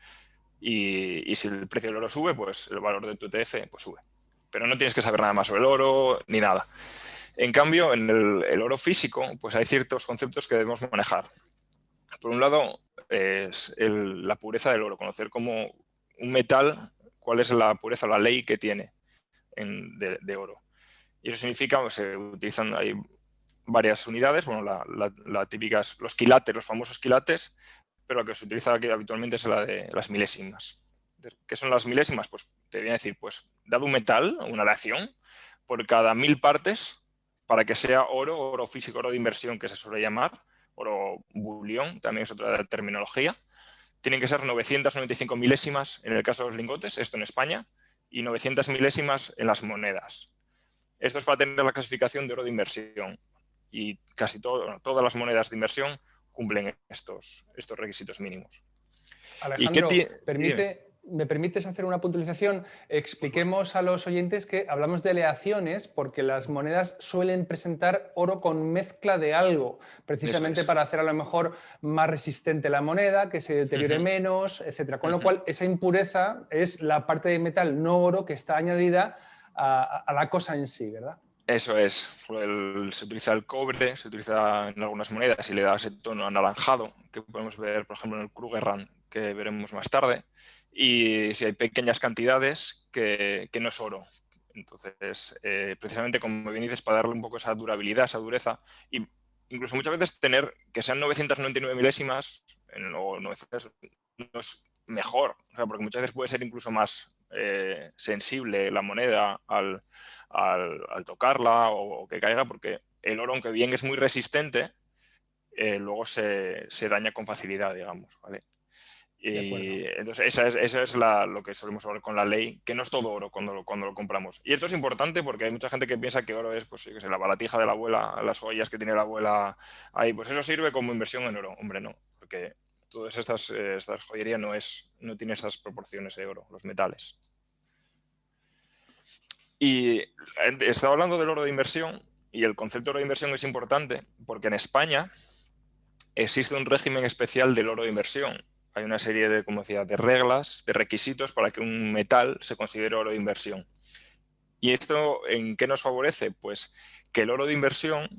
y si el precio del oro sube, pues el valor de tu ETF pues sube. Pero no tienes que saber nada más sobre el oro ni nada. En cambio, en el oro físico, pues hay ciertos conceptos que debemos manejar. Por un lado, es la pureza del oro, conocer como un metal, cuál es la pureza, la ley que tiene de oro. Y eso significa que se utilizan, hay varias unidades, bueno, la típica es los quilates, los famosos quilates, pero la que se utiliza aquí habitualmente es la de las milésimas. ¿Qué son las milésimas? Pues te viene a decir, pues dado un metal, una aleación, por cada 1000 partes, para que sea oro físico, oro de inversión, que se suele llamar, oro bullion, también es otra terminología, tienen que ser 995 milésimas en el caso de los lingotes, esto en España, y 900 milésimas en las monedas. Esto es para tener la clasificación de oro de inversión. Y casi todas las monedas de inversión cumplen estos requisitos mínimos. Alejandro, ¿me permites hacer una puntualización? Expliquemos a los oyentes que hablamos de aleaciones porque las monedas suelen presentar oro con mezcla de algo, precisamente para hacer a lo mejor más resistente la moneda, que se deteriore menos, etc. Con lo cual, esa impureza es la parte de metal no oro que está añadida a la cosa en sí, ¿verdad? Eso es. Se utiliza el cobre, se utiliza en algunas monedas y le da ese tono anaranjado que podemos ver, por ejemplo, en el Krugerrand, que veremos más tarde. Y si hay pequeñas cantidades que no es oro. Entonces, precisamente como bien dices, para darle un poco esa durabilidad, esa dureza, y incluso muchas veces tener que sean 999 milésimas o 900 no es mejor, o sea, porque muchas veces puede ser incluso más sensible la moneda al tocarla o que caiga, porque el oro, aunque bien es muy resistente, luego se daña con facilidad, digamos, ¿vale? Y entonces esa es lo que solemos hablar con la ley, que no es todo oro cuando lo compramos. Y esto es importante porque hay mucha gente que piensa que oro es, pues, yo qué sé, la baratija de la abuela, las joyas que tiene la abuela ahí, pues eso sirve como inversión en oro. Hombre, no, porque todas estas joyería no tiene esas proporciones de oro, los metales. Y estaba hablando del oro de inversión, y el concepto de oro de inversión es importante porque en España existe un régimen especial del oro de inversión. Hay una serie de, como decía, de reglas, de requisitos para que un metal se considere oro de inversión. ¿Y esto en qué nos favorece? Pues que el oro de inversión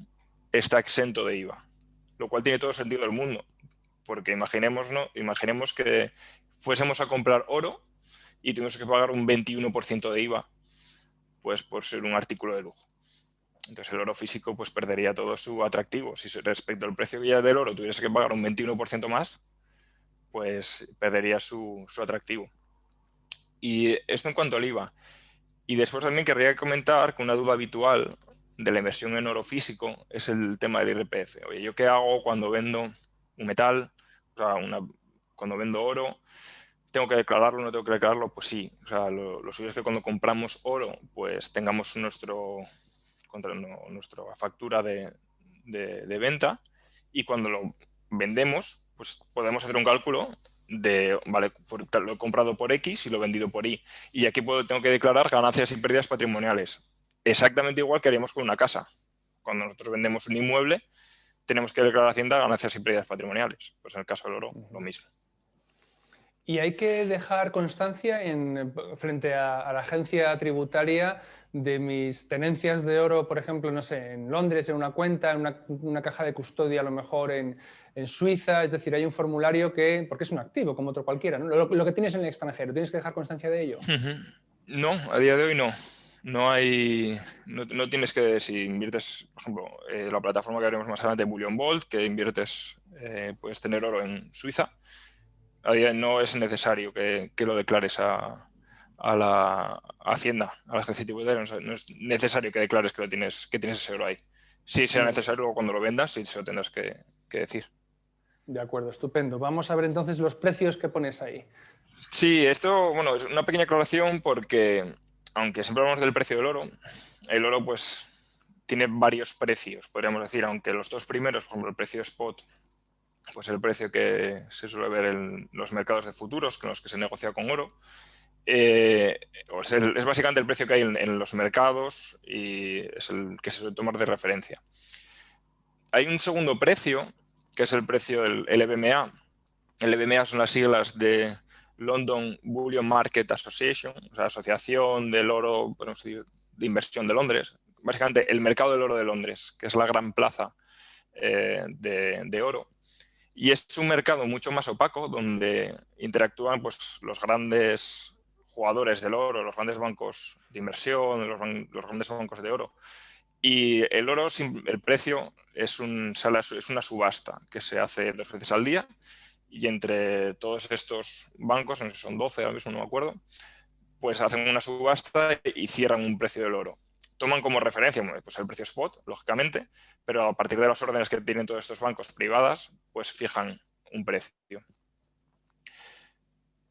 está exento de IVA, lo cual tiene todo el sentido del mundo, porque imaginemos que fuésemos a comprar oro y tuvimos que pagar un 21% de IVA, pues por ser un artículo de lujo. Entonces el oro físico pues perdería todo su atractivo. Si respecto al precio del oro tuviese que pagar un 21% más, pues perdería su atractivo. Y esto en cuanto al IVA. Y después también querría comentar que una duda habitual de la inversión en oro físico es el tema del IRPF. Oye, ¿yo qué hago cuando vendo un metal? O sea, cuando vendo oro, ¿tengo que declararlo o no tengo que declararlo? Pues sí. O sea, lo suyo es que cuando compramos oro, pues tengamos nuestra factura de venta, y cuando lo vendemos, pues podemos hacer un cálculo de, vale, lo he comprado por X y lo he vendido por Y. Y aquí tengo que declarar ganancias y pérdidas patrimoniales. Exactamente igual que haríamos con una casa. Cuando nosotros vendemos un inmueble, tenemos que declarar a Hacienda ganancias y pérdidas patrimoniales. Pues en el caso del oro, lo mismo. Y hay que dejar constancia frente a la agencia tributaria de mis tenencias de oro, por ejemplo, no sé, en Londres, en una cuenta, en una caja de custodia, a lo mejor en Suiza. Es decir, hay un formulario porque es un activo, como otro cualquiera, ¿no? Lo que tienes en el extranjero, ¿tienes que dejar constancia de ello? No, a día de hoy no. No tienes que, si inviertes, por ejemplo, la plataforma que veremos más adelante, Bullion Vault, que inviertes, puedes tener oro en Suiza. A día no es necesario que lo declares a la Hacienda, a la agencia tributaria. No es necesario que declares que tienes ese oro ahí. Sí será necesario luego cuando lo vendas y se lo tendrás que decir. De acuerdo, estupendo. Vamos a ver entonces los precios que pones ahí. Sí, esto, bueno, es una pequeña aclaración porque, aunque siempre hablamos del precio del oro, el oro pues tiene varios precios, podríamos decir, aunque los dos primeros, por ejemplo, el precio spot, pues el precio que se suele ver en los mercados de futuros, con los que se negocia con oro, es básicamente el precio que hay en los mercados y es el que se suele tomar de referencia. Hay un segundo precio, que es el precio del LBMA. El LBMA son las siglas de London Bullion Market Association, o sea, Asociación del Oro, bueno, de Inversión de Londres. Básicamente el mercado del oro de Londres, que es la gran plaza de oro. Y es un mercado mucho más opaco, donde interactúan pues, los grandes jugadores del oro, los grandes bancos de inversión, los grandes bancos de oro. Y el oro, el precio es una subasta que se hace 2 veces al día. Y entre todos estos bancos, no sé si son 12 ahora mismo, no me acuerdo, pues hacen una subasta y cierran un precio del oro. Toman como referencia pues el precio spot, lógicamente, pero a partir de las órdenes que tienen todos estos bancos privadas, pues fijan un precio.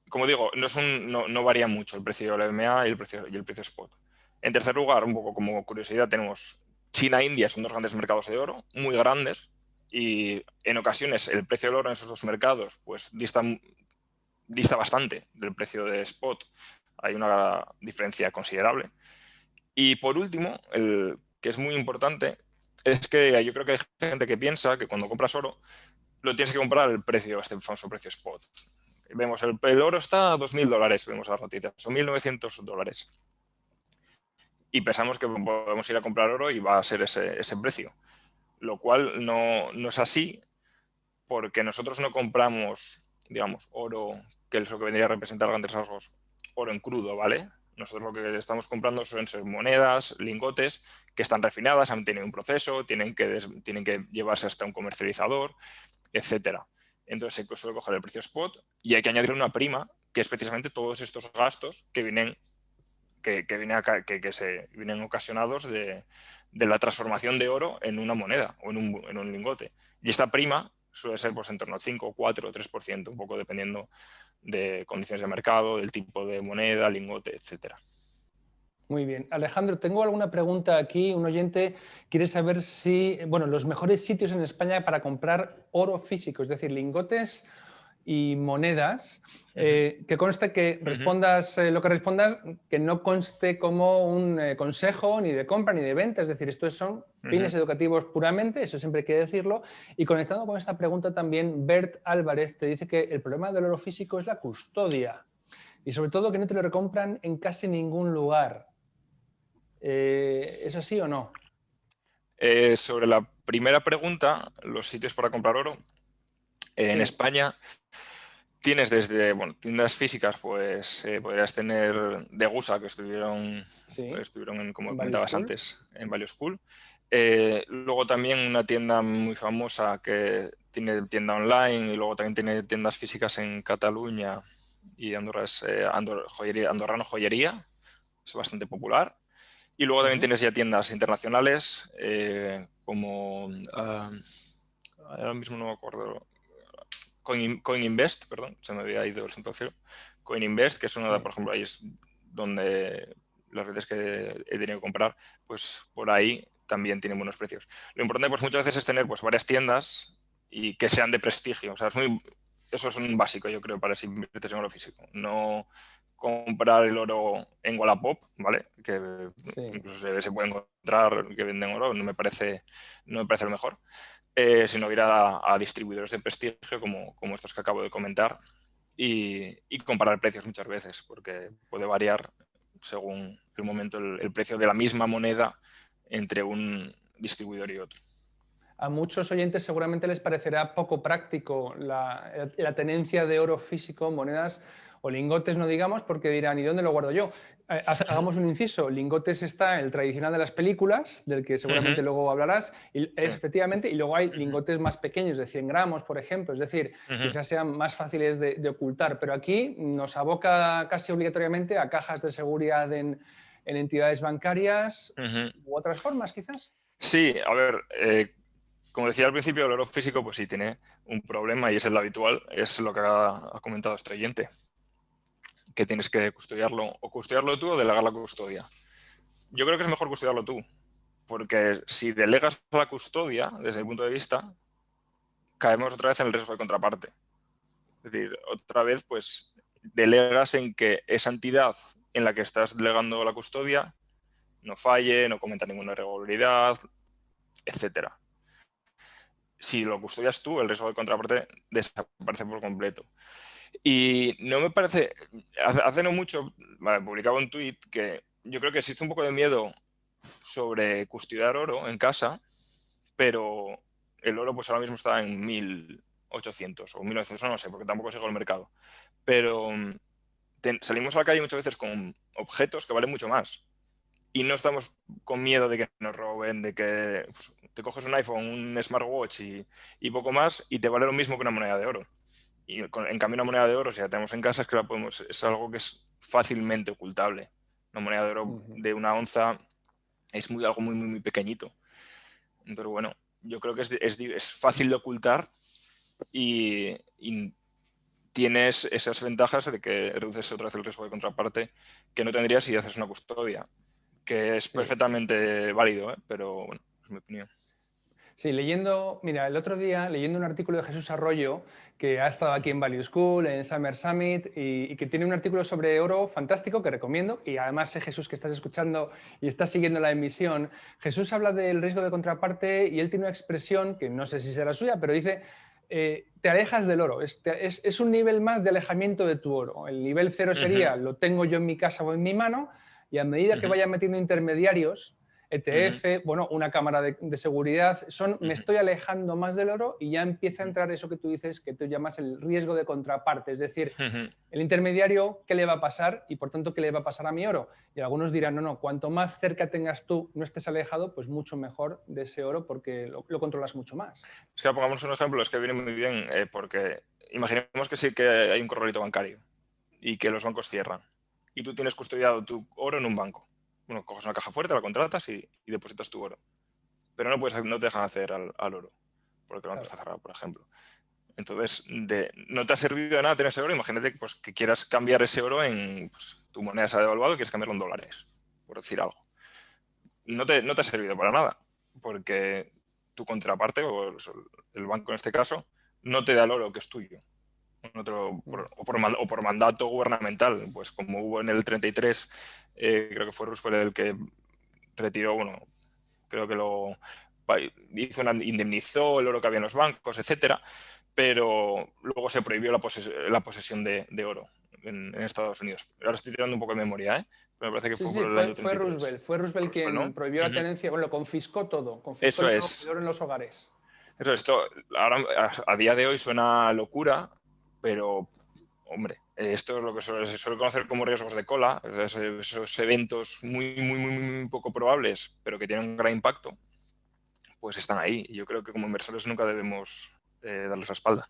Como digo, no varía mucho el precio del LMA y el precio spot. En tercer lugar, un poco como curiosidad, tenemos China e India, son dos grandes mercados de oro, muy grandes, y en ocasiones el precio del oro en esos dos mercados pues dista bastante del precio de spot. Hay una diferencia considerable. Y por último, el que es muy importante, es que yo creo que hay gente que piensa que cuando compras oro, lo tienes que comprar el precio, este famoso precio spot. Vemos, el oro está a $2.000, vemos las noticias, son $1.900. Y pensamos que podemos ir a comprar oro y va a ser ese precio. Lo cual no es así, porque nosotros no compramos, digamos, oro, que es lo que vendría a representar grandes rasgos, oro en crudo, ¿vale? Nosotros lo que estamos comprando son monedas, lingotes, que están refinadas, han tenido un proceso, tienen que llevarse hasta un comercializador, etcétera. Entonces se suele coger el precio spot y hay que añadir una prima, que es precisamente todos estos gastos que vienen ocasionados de la transformación de oro en una moneda o en un lingote. Y esta prima suele ser pues, en torno al 5, 4 o 3%, un poco dependiendo de condiciones de mercado, del tipo de moneda, lingote, etcétera. Muy bien. Alejandro, tengo alguna pregunta aquí. Un oyente quiere saber los mejores sitios en España para comprar oro físico, es decir, lingotes y monedas, que conste que respondas lo que respondas, que no conste como un consejo ni de compra ni de venta, es decir, estos son fines educativos puramente, eso siempre hay que decirlo. Y conectando con esta pregunta también, Bert Álvarez te dice que el problema del oro físico es la custodia y sobre todo que no te lo recompran en casi ningún lugar. ¿Es así o no? Sobre la primera pregunta, los sitios para comprar oro, en España tienes desde tiendas físicas, pues podrías tener Degusa, que estuvieron como comentabas antes, en Value School. Luego también una tienda muy famosa que tiene tienda online y luego también tiene tiendas físicas en Cataluña y Andorra, es Andorrano Joyería, es bastante popular. Y luego también tienes ya tiendas internacionales como, ahora mismo no me acuerdo, CoinInvest, perdón, se me había ido el santo al cielo. CoinInvest, que es una, por ejemplo, ahí es donde las veces que he tenido que comprar, pues por ahí también tienen buenos precios. Lo importante pues muchas veces es tener pues varias tiendas y que sean de prestigio. O sea, eso es un básico, yo creo, para si inviertes en oro físico. No comprar el oro en Wallapop, ¿vale? Que incluso se puede encontrar que venden oro, no me parece lo mejor. Sino ir a distribuidores de prestigio como estos que acabo de comentar y comparar precios muchas veces, porque puede variar según el momento el precio de la misma moneda entre un distribuidor y otro. A muchos oyentes seguramente les parecerá poco práctico la tenencia de oro físico, monedas o lingotes, no digamos, porque dirán, ¿y dónde lo guardo yo? Hagamos un inciso. Lingotes está el tradicional de las películas, del que seguramente luego hablarás, efectivamente, y luego hay lingotes más pequeños, de 100 gramos, por ejemplo, es decir, quizás sean más fáciles de ocultar, pero aquí nos aboca casi obligatoriamente a cajas de seguridad en entidades bancarias u otras formas, quizás. Sí, a ver, como decía al principio, el oro físico pues sí tiene un problema y es el habitual, es lo que ha comentado este oyente, que tienes que custodiarlo, o custodiarlo tú o delegar la custodia. Yo creo que es mejor custodiarlo tú, porque si delegas la custodia, desde mi punto de vista, caemos otra vez en el riesgo de contraparte. Es decir, otra vez pues delegas en que esa entidad en la que estás delegando la custodia no falle, no cometa ninguna irregularidad, etcétera. Si lo custodias tú, el riesgo de contraparte desaparece por completo. Y no me parece... Hace no mucho, publicaba un tuit que yo creo que existe un poco de miedo sobre custodiar oro en casa, pero el oro pues ahora mismo está en 1.800 o 1.900, no sé, porque tampoco sigo el mercado. Pero salimos a la calle muchas veces con objetos que valen mucho más. Y no estamos con miedo de que nos roben, de que pues, te coges un iPhone, un smartwatch y poco más, y te vale lo mismo que una moneda de oro. Y en cambio una moneda de oro, si la tenemos en casa, es que es algo que es fácilmente ocultable. Una moneda de oro de 1 onza es algo muy, muy, muy pequeñito. Pero bueno, yo creo que es fácil de ocultar y tienes esas ventajas de que reduces otra vez el riesgo de contraparte que no tendrías si haces una custodia, que es perfectamente válido, pero bueno, es mi opinión. Sí, mira, el otro día leyendo un artículo de Jesús Arroyo, que ha estado aquí en Value School, en Summer Summit, y que tiene un artículo sobre oro fantástico que recomiendo, y además sé, Jesús, que estás escuchando y estás siguiendo la emisión. Jesús habla del riesgo de contraparte y él tiene una expresión que no sé si será suya, pero dice, te alejas del oro, es un nivel más de alejamiento de tu oro. El nivel 0 sería, lo tengo yo en mi casa o en mi mano, y a medida que vaya metiendo intermediarios, ETF, bueno, una cámara de seguridad, me estoy alejando más del oro y ya empieza a entrar eso que tú dices, que tú llamas el riesgo de contraparte, es decir, el intermediario, ¿qué le va a pasar? Y por tanto, ¿qué le va a pasar a mi oro? Y algunos dirán, no, cuanto más cerca tengas tú, no estés alejado, pues mucho mejor de ese oro porque lo controlas mucho más. Es que pongamos un ejemplo, es que viene muy bien, porque imaginemos que sí que hay un corralito bancario y que los bancos cierran y tú tienes custodiado tu oro en un banco. Bueno, coges una caja fuerte, la contratas y depositas tu oro. Pero no te dejan hacer al oro, porque el banco está cerrado, por ejemplo. Entonces, no te ha servido de nada tener ese oro. Imagínate pues, que quieras cambiar ese oro en... Pues, tu moneda se ha devaluado y quieres cambiarlo en dólares, por decir algo. No te ha servido para nada, porque tu contraparte, o el banco en este caso, no te da el oro que es tuyo. O por mandato gubernamental, pues como hubo en el 33, creo que fue Roosevelt el que retiró, bueno, creo que indemnizó el oro que había en los bancos, etcétera, pero luego se prohibió la posesión de oro en Estados Unidos. Ahora estoy tirando un poco de memoria, pero me parece que fue por el año 33. Fue Roosevelt quien prohibió la tenencia, bueno, confiscó todo, confiscó el oro en los hogares. Esto ahora a día de hoy suena locura, pero hombre, esto es lo que se suele conocer como riesgos de cola, esos eventos muy, muy, muy, muy poco probables, pero que tienen un gran impacto, pues están ahí. Y yo creo que como inversores nunca debemos darles la espalda.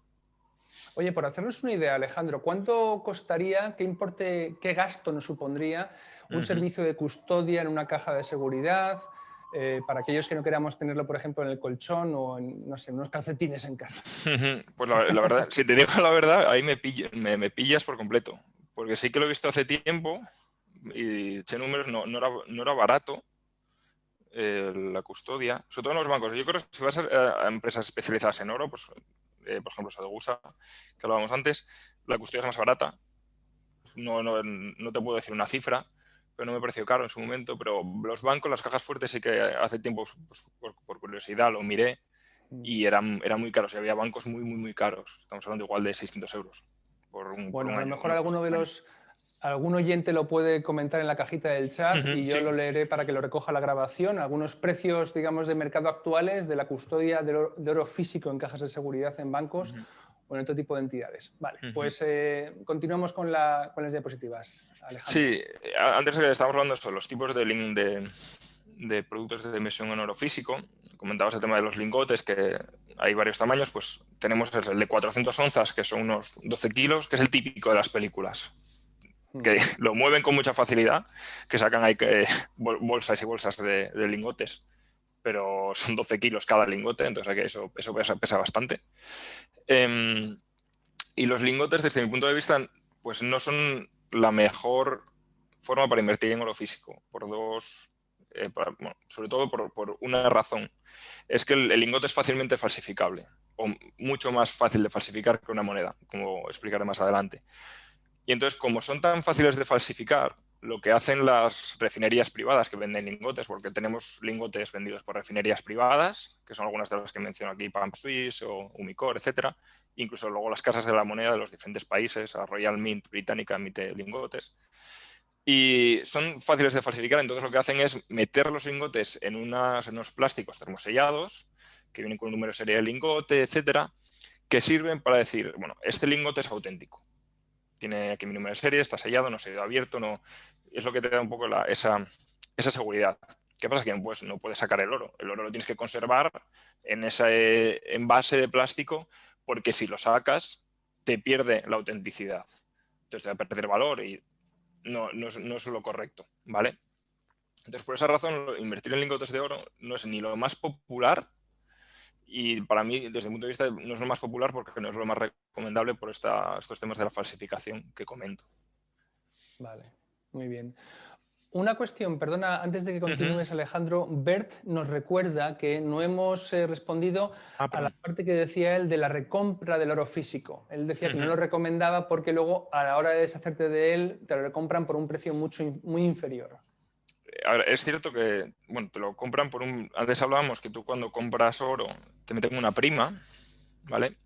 Oye, por hacernos una idea, Alejandro, ¿cuánto costaría, qué gasto nos supondría un servicio de custodia en una caja de seguridad para aquellos que no queramos tenerlo, por ejemplo, en el colchón o en, no sé, unos calcetines en casa? Pues la verdad, si te digo la verdad, ahí me pillas por completo. Porque sí que lo he visto hace tiempo y eché números, no era barato la custodia, sobre todo en los bancos. Yo creo que si vas a empresas especializadas en oro, pues por ejemplo Sadegusa, que hablábamos antes, la custodia es más barata. No te puedo decir una cifra, pero no me pareció caro en su momento. Pero los bancos, las cajas fuertes, sí que hace tiempo, pues, por curiosidad, lo miré y eran muy caros. Y había bancos muy, muy, muy caros. Estamos hablando igual de 600 euros por un Bueno, año. a lo mejor algún oyente lo puede comentar en la cajita del chat y yo lo leeré para que lo recoja la grabación. Algunos precios, digamos, de mercado actuales de la custodia de oro físico en cajas de seguridad en bancos o en otro tipo de entidades. Vale, pues continuamos con las diapositivas, Alejandro. Sí, antes estábamos hablando sobre los tipos de productos de emisión en oro físico. Comentabas el tema de los lingotes, que hay varios tamaños. Pues tenemos el de 400 onzas, que son unos 12 kilos, que es el típico de las películas, que lo mueven con mucha facilidad, que sacan ahí bolsas y bolsas de lingotes. pero son 12 kilos cada lingote, entonces eso pesa bastante. Y los lingotes, desde mi punto de vista, pues no son la mejor forma para invertir en oro físico, sobre todo por una razón. Es que el lingote es fácilmente falsificable, o mucho más fácil de falsificar que una moneda, como explicaré más adelante. Y entonces, como son tan fáciles de falsificar, lo que hacen las refinerías privadas que venden lingotes, porque tenemos lingotes vendidos por refinerías privadas, que son algunas de las que menciono aquí, Pump Suisse o Umicore, etcétera. Incluso luego las casas de la moneda de los diferentes países, la Royal Mint británica emite lingotes. Y son fáciles de falsificar, entonces lo que hacen es meter los lingotes en unos plásticos termosellados, que vienen con un número de serie de lingote, etcétera, que sirven para decir, bueno, este lingote es auténtico. Tiene aquí mi número de serie, está sellado, no se ha ido abierto, no. Es lo que te da un poco esa seguridad. ¿Qué pasa? Que pues, no puedes sacar el oro. El oro lo tienes que conservar en ese envase de plástico, porque si lo sacas, te pierde la autenticidad. Entonces te va a perder valor y no es lo correcto, ¿vale? Entonces, por esa razón, invertir en lingotes de oro no es ni lo más popular, y para mí, desde mi punto de vista, no es lo más popular porque no es lo más recomendable por estos temas de la falsificación que comento. Vale, muy bien. Una cuestión, perdona, antes de que continúes, Alejandro, Bert nos recuerda que no hemos respondido a la parte que decía él de la recompra del oro físico. Él decía que no lo recomendaba porque luego a la hora de deshacerte de él te lo recompran por un precio muy inferior. A ver, es cierto que, bueno, te lo compran por Antes hablábamos que tú cuando compras oro te meten una prima, ¿vale?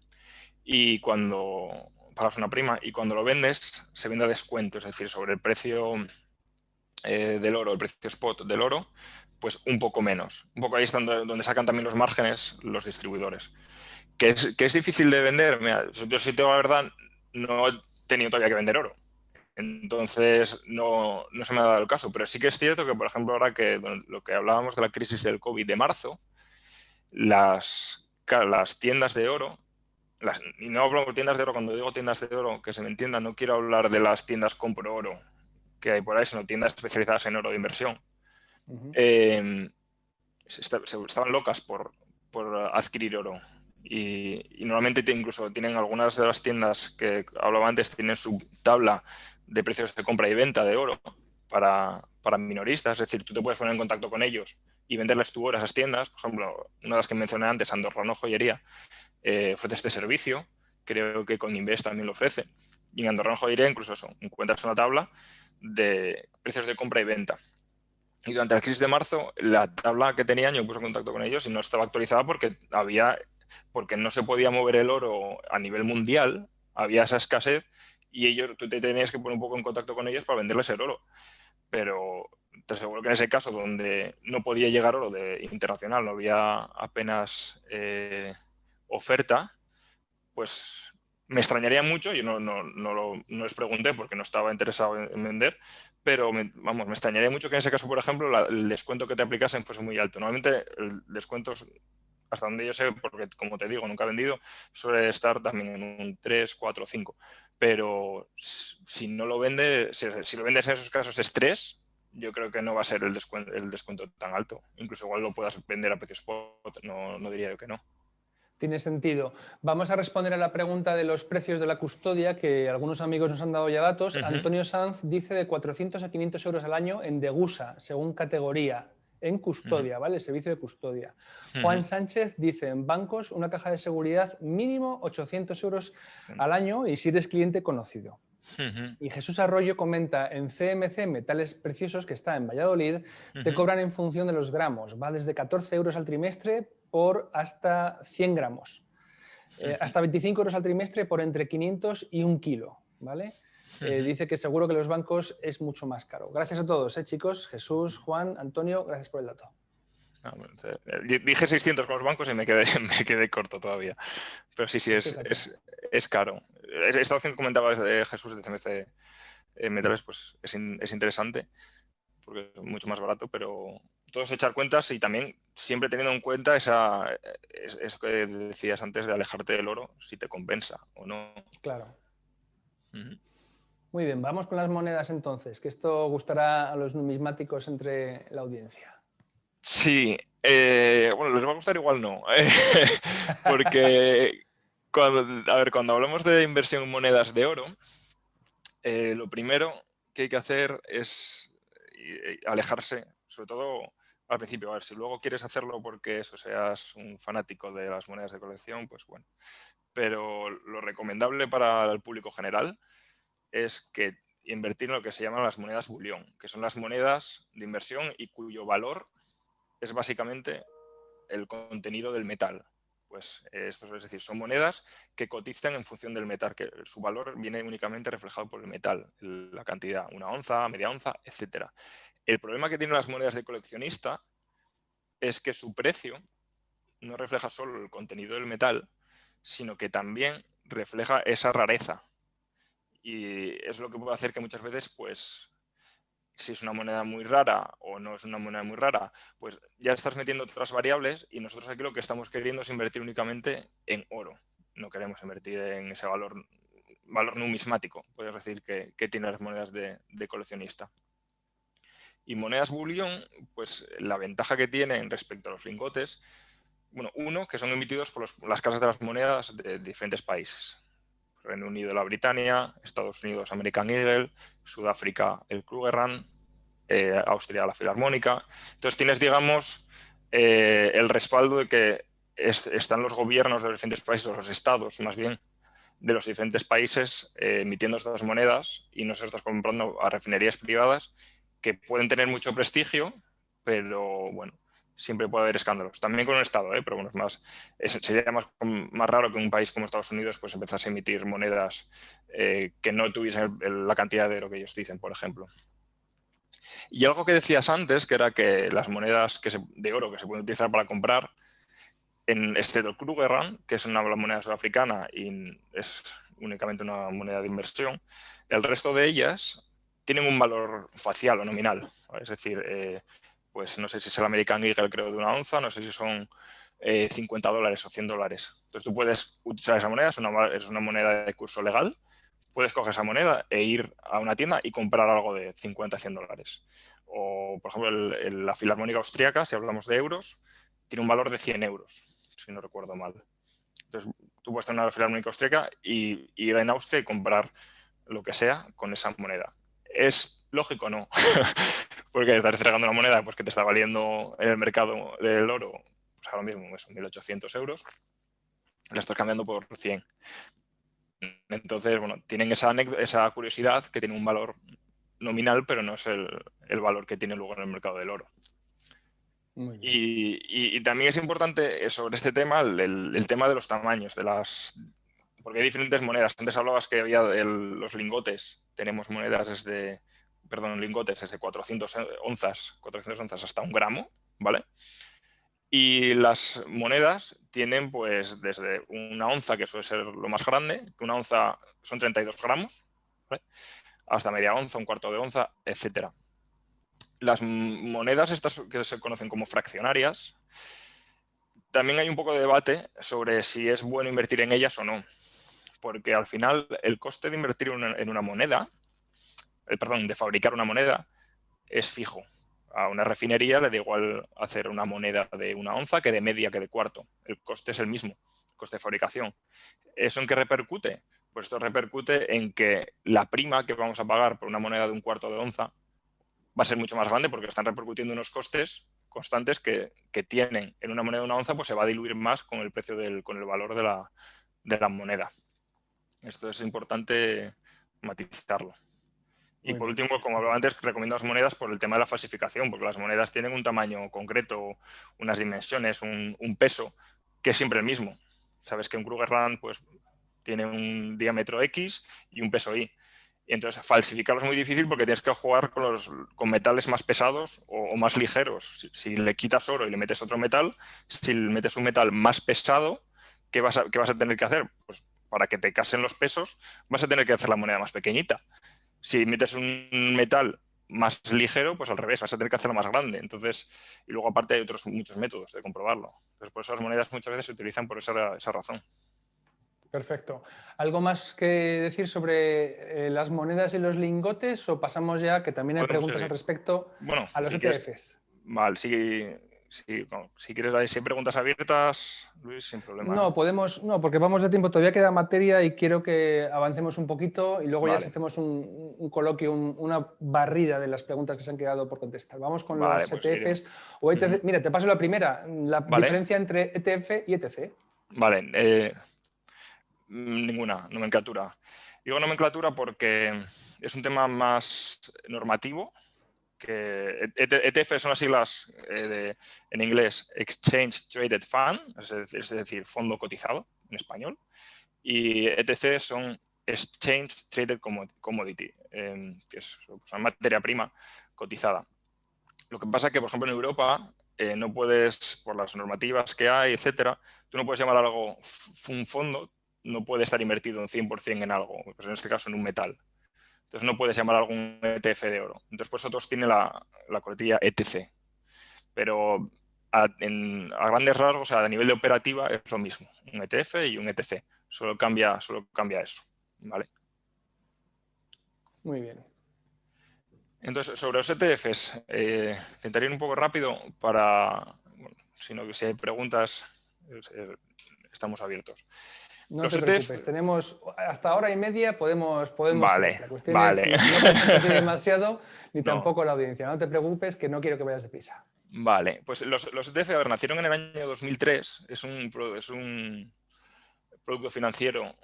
Y cuando pagas una prima y cuando lo vendes se vende a descuento, es decir, sobre el precio del oro, el precio spot del oro, pues un poco menos. Un poco ahí están donde sacan también los márgenes los distribuidores. ¿Que es difícil de vender? Mira, yo si te digo la verdad, no he tenido todavía que vender oro. Entonces no se me ha dado el caso, pero sí que es cierto que, por ejemplo, ahora que lo que hablábamos de la crisis del COVID de marzo, las tiendas de oro, y no hablo de tiendas de oro, cuando digo tiendas de oro, que se me entienda, no quiero hablar de las tiendas compro oro que hay por ahí, sino tiendas especializadas en oro de inversión. Estaban locas por adquirir oro. Y normalmente incluso tienen algunas de las tiendas que hablaba antes, tienen su tabla de precios de compra y venta de oro para minoristas. Es decir, tú te puedes poner en contacto con ellos y venderles tu oro a esas tiendas. Por ejemplo, una de las que mencioné antes, Andorrano Joyería, ofrece este servicio. Creo que Coinvest también lo ofrece. Y en Andorrano Joyería incluso eso, encuentras una tabla de precios de compra y venta. Y durante la crisis de marzo, la tabla que tenían, yo me puse en contacto con ellos y no estaba actualizada porque no se podía mover el oro a nivel mundial, había esa escasez y tú te tenías que poner un poco en contacto con ellos para venderles el oro. Pero te aseguro que en ese caso, donde no podía llegar oro internacional, no había apenas oferta, pues me extrañaría mucho, yo no les pregunté porque no estaba interesado en vender, pero me extrañaría mucho que en ese caso, por ejemplo, el descuento que te aplicasen fuese muy alto. Normalmente el descuento, hasta donde yo sé, porque como te digo, nunca he vendido, suele estar también en un 3, 4, 5. Pero si no lo vendes, si lo vendes en esos casos es 3, yo creo que no va a ser el descuento tan alto. Incluso igual lo puedas vender a precio spot, no diría yo que no. Tiene sentido. Vamos a responder a la pregunta de los precios de la custodia, que algunos amigos nos han dado ya datos. Antonio Sanz dice de 400 a 500 euros al año en Degusa, según categoría, en custodia, ¿vale? El servicio de custodia. Juan Sánchez dice en bancos una caja de seguridad mínimo 800 euros al año y si eres cliente conocido. Y Jesús Arroyo comenta en CMC Metales Preciosos, que está en Valladolid, te cobran en función de los gramos. Va desde 14 euros al trimestre por hasta 100 gramos. Hasta 25 euros al trimestre por entre 500 y 1 kilo. ¿Vale? Dice que seguro que los bancos es mucho más caro. Gracias a todos, chicos. Jesús, Juan, Antonio, gracias por el dato. Dije 600 con los bancos y me quedé corto todavía. Pero sí, es caro. Esta opción que comentabas de Jesús de CMC Metales pues es interesante porque es mucho más barato, pero todo es echar cuentas y también siempre teniendo en cuenta eso que decías antes de alejarte del oro, si te compensa o no. Claro. Muy bien, vamos con las monedas entonces, que esto gustará a los numismáticos entre la audiencia. Sí, Bueno, les va a gustar, igual no. Porque cuando hablamos de inversión en monedas de oro, lo primero que hay que hacer es alejarse, sobre todo al principio. A ver, si luego quieres hacerlo porque eso, seas un fanático de las monedas de colección, pues bueno. Pero lo recomendable para el público general es que invertir en lo que se llaman las monedas bullion, que son las monedas de inversión y cuyo valor es básicamente el contenido del metal. Pues esto es decir, son monedas que cotizan en función del metal, que su valor viene únicamente reflejado por el metal, la cantidad, una onza, media onza, etc. El problema que tienen las monedas de coleccionista es que su precio no refleja solo el contenido del metal, sino que también refleja esa rareza. Y es lo que puede hacer que muchas veces, pues, si es una moneda muy rara o no es una moneda muy rara, pues ya estás metiendo otras variables y nosotros aquí lo que estamos queriendo es invertir únicamente en oro. No queremos invertir en ese valor numismático, puedes decir, que tienen las monedas de coleccionista. Y monedas bullion, pues la ventaja que tienen respecto a los lingotes, bueno, uno, que son emitidos por las casas de las monedas de diferentes países. Reino Unido, la Britannia, Estados Unidos, American Eagle, Sudáfrica, el Krugerrand, Austria, la Filarmónica. Entonces tienes, digamos, el respaldo de que están los gobiernos de los diferentes países, o los estados más bien, de los diferentes países emitiendo estas monedas, y no se estás comprando a refinerías privadas que pueden tener mucho prestigio, pero bueno, siempre puede haber escándalos. También con un Estado, pero bueno, sería más raro que un país como Estados Unidos pues empezase a emitir monedas que no tuviesen la cantidad de oro que ellos dicen, por ejemplo. Y algo que decías antes, que era que las monedas de oro que se pueden utilizar para comprar, en el Krugerrand, que es una moneda sudafricana y es únicamente una moneda de inversión, el resto de ellas tienen un valor facial o nominal. ¿Vale? Es decir, pues no sé si es el American Eagle, creo, de una onza, no sé si son $50 o $100. Entonces tú puedes utilizar esa moneda, es una moneda de curso legal, puedes coger esa moneda e ir a una tienda y comprar algo de 50 a $100. O, por ejemplo, la Filarmónica Austríaca, si hablamos de euros, tiene un valor de 100 euros, si no recuerdo mal. Entonces, tú puedes tener una Filarmónica Austríaca y ir a Austria y comprar lo que sea con esa moneda. ¿Es lógico? No. Porque estás entregando una moneda pues, que te está valiendo en el mercado del oro, pues ahora mismo son 1.800 euros, la estás cambiando por 100. Entonces, bueno, tienen esa curiosidad que tiene un valor nominal, pero no es el valor que tiene luego en el mercado del oro. Y también es importante sobre este tema el tema de los tamaños, porque hay diferentes monedas. Antes hablabas que había los lingotes. Tenemos lingotes desde 400 onzas hasta 1 gramo, ¿vale? Y las monedas tienen pues desde una onza, que suele ser lo más grande, que una onza son 32 gramos, ¿vale? Hasta media onza, un cuarto de onza, etcétera. Las monedas estas que se conocen como fraccionarias, también hay un poco de debate sobre si es bueno invertir en ellas o no, porque al final el coste de invertir en una moneda, de fabricar una moneda, es fijo. A una refinería le da igual hacer una moneda de una onza que de media que de cuarto. El coste es el mismo, el coste de fabricación. ¿Eso en qué repercute? Pues esto repercute en que la prima que vamos a pagar por una moneda de un cuarto de onza va a ser mucho más grande porque están repercutiendo unos costes constantes que tienen en una moneda de una onza, pues se va a diluir más con el precio con el valor de la moneda. Esto es importante matizarlo. Y por último, como hablaba antes, recomiendo las monedas por el tema de la falsificación, porque las monedas tienen un tamaño concreto, unas dimensiones, un peso, que es siempre el mismo. Sabes que un Krugerrand pues, tiene un diámetro X y un peso Y. Y entonces falsificarlo es muy difícil porque tienes que jugar con metales más pesados o más ligeros. Si le quitas oro y le metes otro metal, si le metes un metal más pesado, ¿qué vas a tener que hacer? Pues para que te casen los pesos, vas a tener que hacer la moneda más pequeñita. Si metes un metal más ligero, pues al revés, vas a tener que hacerlo más grande. Entonces, y luego aparte hay muchos métodos de comprobarlo. Entonces, por eso las monedas muchas veces se utilizan por esa razón. Perfecto. ¿Algo más que decir sobre las monedas y los lingotes o pasamos ya, que también hay preguntas al respecto, bueno, a los si ETFs? Vale, sí. si quieres, si hay preguntas abiertas, Luis, sin problema. No, porque vamos de tiempo, todavía queda materia y quiero que avancemos un poquito y luego ya hacemos un coloquio, una barrida de las preguntas que se han quedado por contestar. Vamos con los pues ETFs o ETC. Mira, te paso la primera, la diferencia entre ETF y ETC. Vale, ninguna nomenclatura. Digo nomenclatura porque es un tema más normativo. Que ETF son las siglas en inglés Exchange Traded Fund, es decir, fondo cotizado en español, y ETC son Exchange Traded Commodity, que es una materia prima cotizada. Lo que pasa es que, por ejemplo, en Europa no puedes, por las normativas que hay, etcétera, tú no puedes llamar a algo un fondo, no puede estar invertido un 100% en algo, pues en este caso en un metal. Entonces no puedes llamar a algún ETF de oro. Entonces por eso todos tienen la coletilla ETC. Pero a grandes rasgos, a nivel de operativa, es lo mismo. Un ETF y un ETC. Solo cambia eso. ¿Vale? Muy bien. Entonces, sobre los ETFs, intentaré ir un poco rápido para, si hay preguntas, estamos abiertos. No te preocupes, tenemos hasta hora y media, podemos vale, seguir. La cuestión es no concentrarte demasiado ni tampoco la audiencia. No te preocupes, que no quiero que vayas deprisa. Vale, pues los ETF, a ver, nacieron en el año 2003, es un producto financiero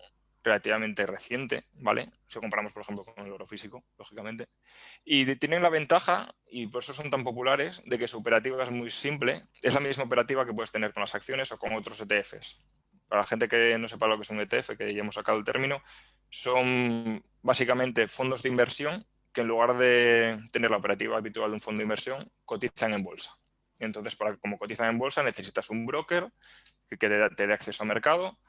relativamente reciente, ¿vale? Si comparamos, por ejemplo, con el oro físico, lógicamente. Y tienen la ventaja, y por eso son tan populares, de que su operativa es muy simple. Es la misma operativa que puedes tener con las acciones o con otros ETFs. Para la gente que no sepa lo que es un ETF, que ya hemos sacado el término, son básicamente fondos de inversión que en lugar de tener la operativa habitual de un fondo de inversión, cotizan en bolsa. Entonces, como cotizan en bolsa, necesitas un broker que te dé acceso al mercado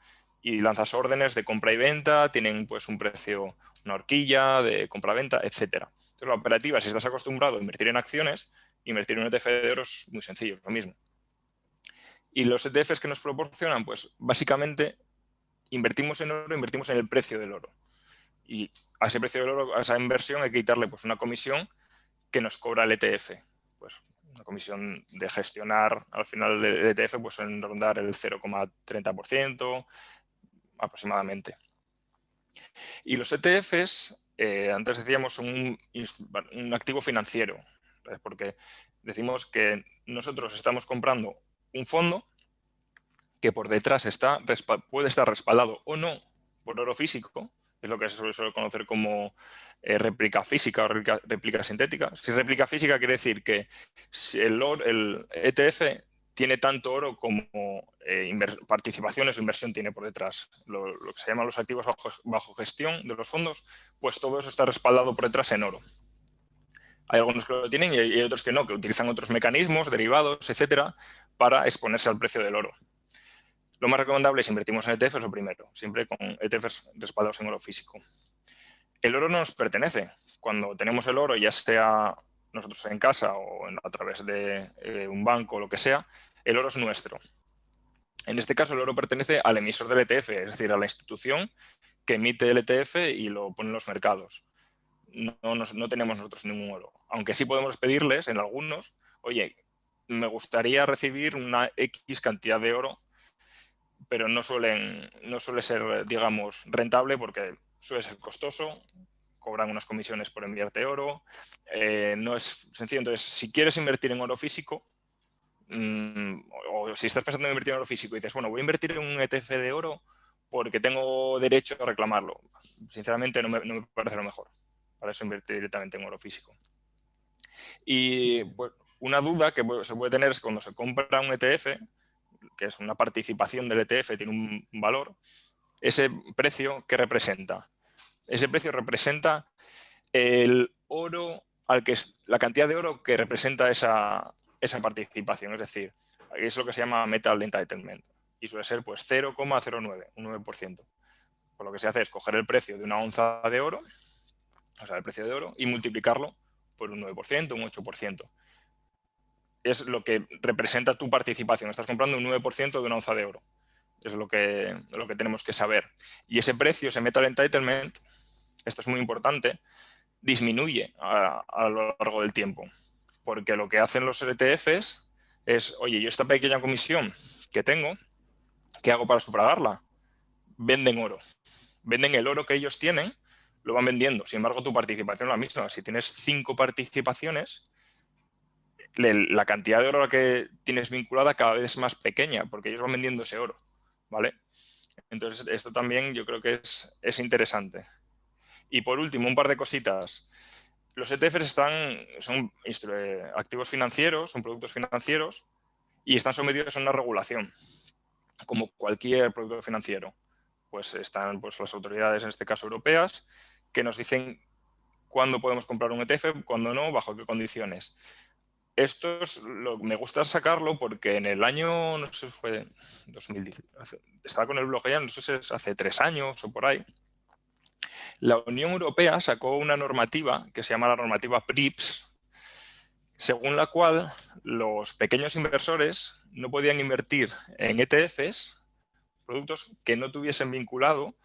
y lanzas órdenes de compra y venta, tienen pues un precio, una horquilla de compra-venta, etcétera. Entonces, la operativa, si estás acostumbrado a invertir en acciones, invertir en un ETF de oro es muy sencillo, es lo mismo. Y los ETFs que nos proporcionan, pues básicamente invertimos en oro, invertimos en el precio del oro. Y a ese precio del oro, a esa inversión, hay que quitarle pues una comisión que nos cobra el ETF. Pues una comisión de gestionar al final del ETF, pues suelen rondar el 0,30% aproximadamente. Y los ETFs, antes decíamos, son un activo financiero, ¿sabes? Porque decimos que nosotros estamos comprando un fondo que por detrás puede estar respaldado o no por oro físico, es lo que se suele conocer como réplica física o réplica sintética. Si es réplica física, quiere decir que si el ETF tiene tanto oro como participaciones o inversión tiene por detrás. Lo que se llaman los activos bajo gestión de los fondos, pues todo eso está respaldado por detrás en oro. Hay algunos que lo tienen y hay otros que no, que utilizan otros mecanismos, derivados, etcétera, para exponerse al precio del oro. Lo más recomendable es invertimos en ETFs lo primero, siempre con ETFs respaldados en oro físico. El oro no nos pertenece. Cuando tenemos el oro, ya sea nosotros en casa o a través de un banco o lo que sea, el oro es nuestro. En este caso, el oro pertenece al emisor del ETF, es decir, a la institución que emite el ETF y lo pone en los mercados. No tenemos nosotros ningún oro. Aunque sí podemos pedirles en algunos, oye, me gustaría recibir una X cantidad de oro, pero no suele ser, digamos, rentable porque suele ser costoso, cobran unas comisiones por enviarte oro, no es sencillo. Entonces, si quieres invertir en oro físico, o si estás pensando en invertir en oro físico y dices, bueno, voy a invertir en un ETF de oro porque tengo derecho a reclamarlo, sinceramente no me parece lo mejor. Para eso invertir directamente en oro físico. Y pues, una duda que se puede tener es cuando se compra un ETF, que es una participación del ETF, tiene un valor, ese precio, ¿qué representa? Ese precio representa el oro, la cantidad de oro que representa esa participación, es decir, es lo que se llama Metal Entitlement y suele ser pues 0,09, un 9%. Pues lo que se hace es coger el precio de una onza de oro, o sea, el precio de oro, y multiplicarlo por un 9%, un 8%. Es lo que representa tu participación. Estás comprando un 9% de una onza de oro. Es lo que tenemos que saber. Y ese precio, ese metal entitlement, esto es muy importante, disminuye a lo largo del tiempo. Porque lo que hacen los ETFs es, oye, yo esta pequeña comisión que tengo, ¿qué hago para sufragarla? Venden oro. Venden el oro que ellos tienen, lo van vendiendo. Sin embargo, tu participación es la misma. Si tienes 5 participaciones, la cantidad de oro a la que tienes vinculada cada vez es más pequeña, porque ellos van vendiendo ese oro, ¿vale? Entonces, esto también yo creo que es interesante. Y por último, un par de cositas. Los ETFs son activos financieros, son productos financieros y están sometidos a una regulación, como cualquier producto financiero. Pues están pues, las autoridades, en este caso europeas, que nos dicen cuándo podemos comprar un ETF, cuándo no, bajo qué condiciones. Me gusta sacarlo porque en el año, no sé, fue 2010, estaba con el blog ya, no sé si es hace 3 años o por ahí, la Unión Europea sacó una normativa que se llama la normativa PRIIPs, según la cual los pequeños inversores no podían invertir en ETFs, productos que no tuviesen vinculado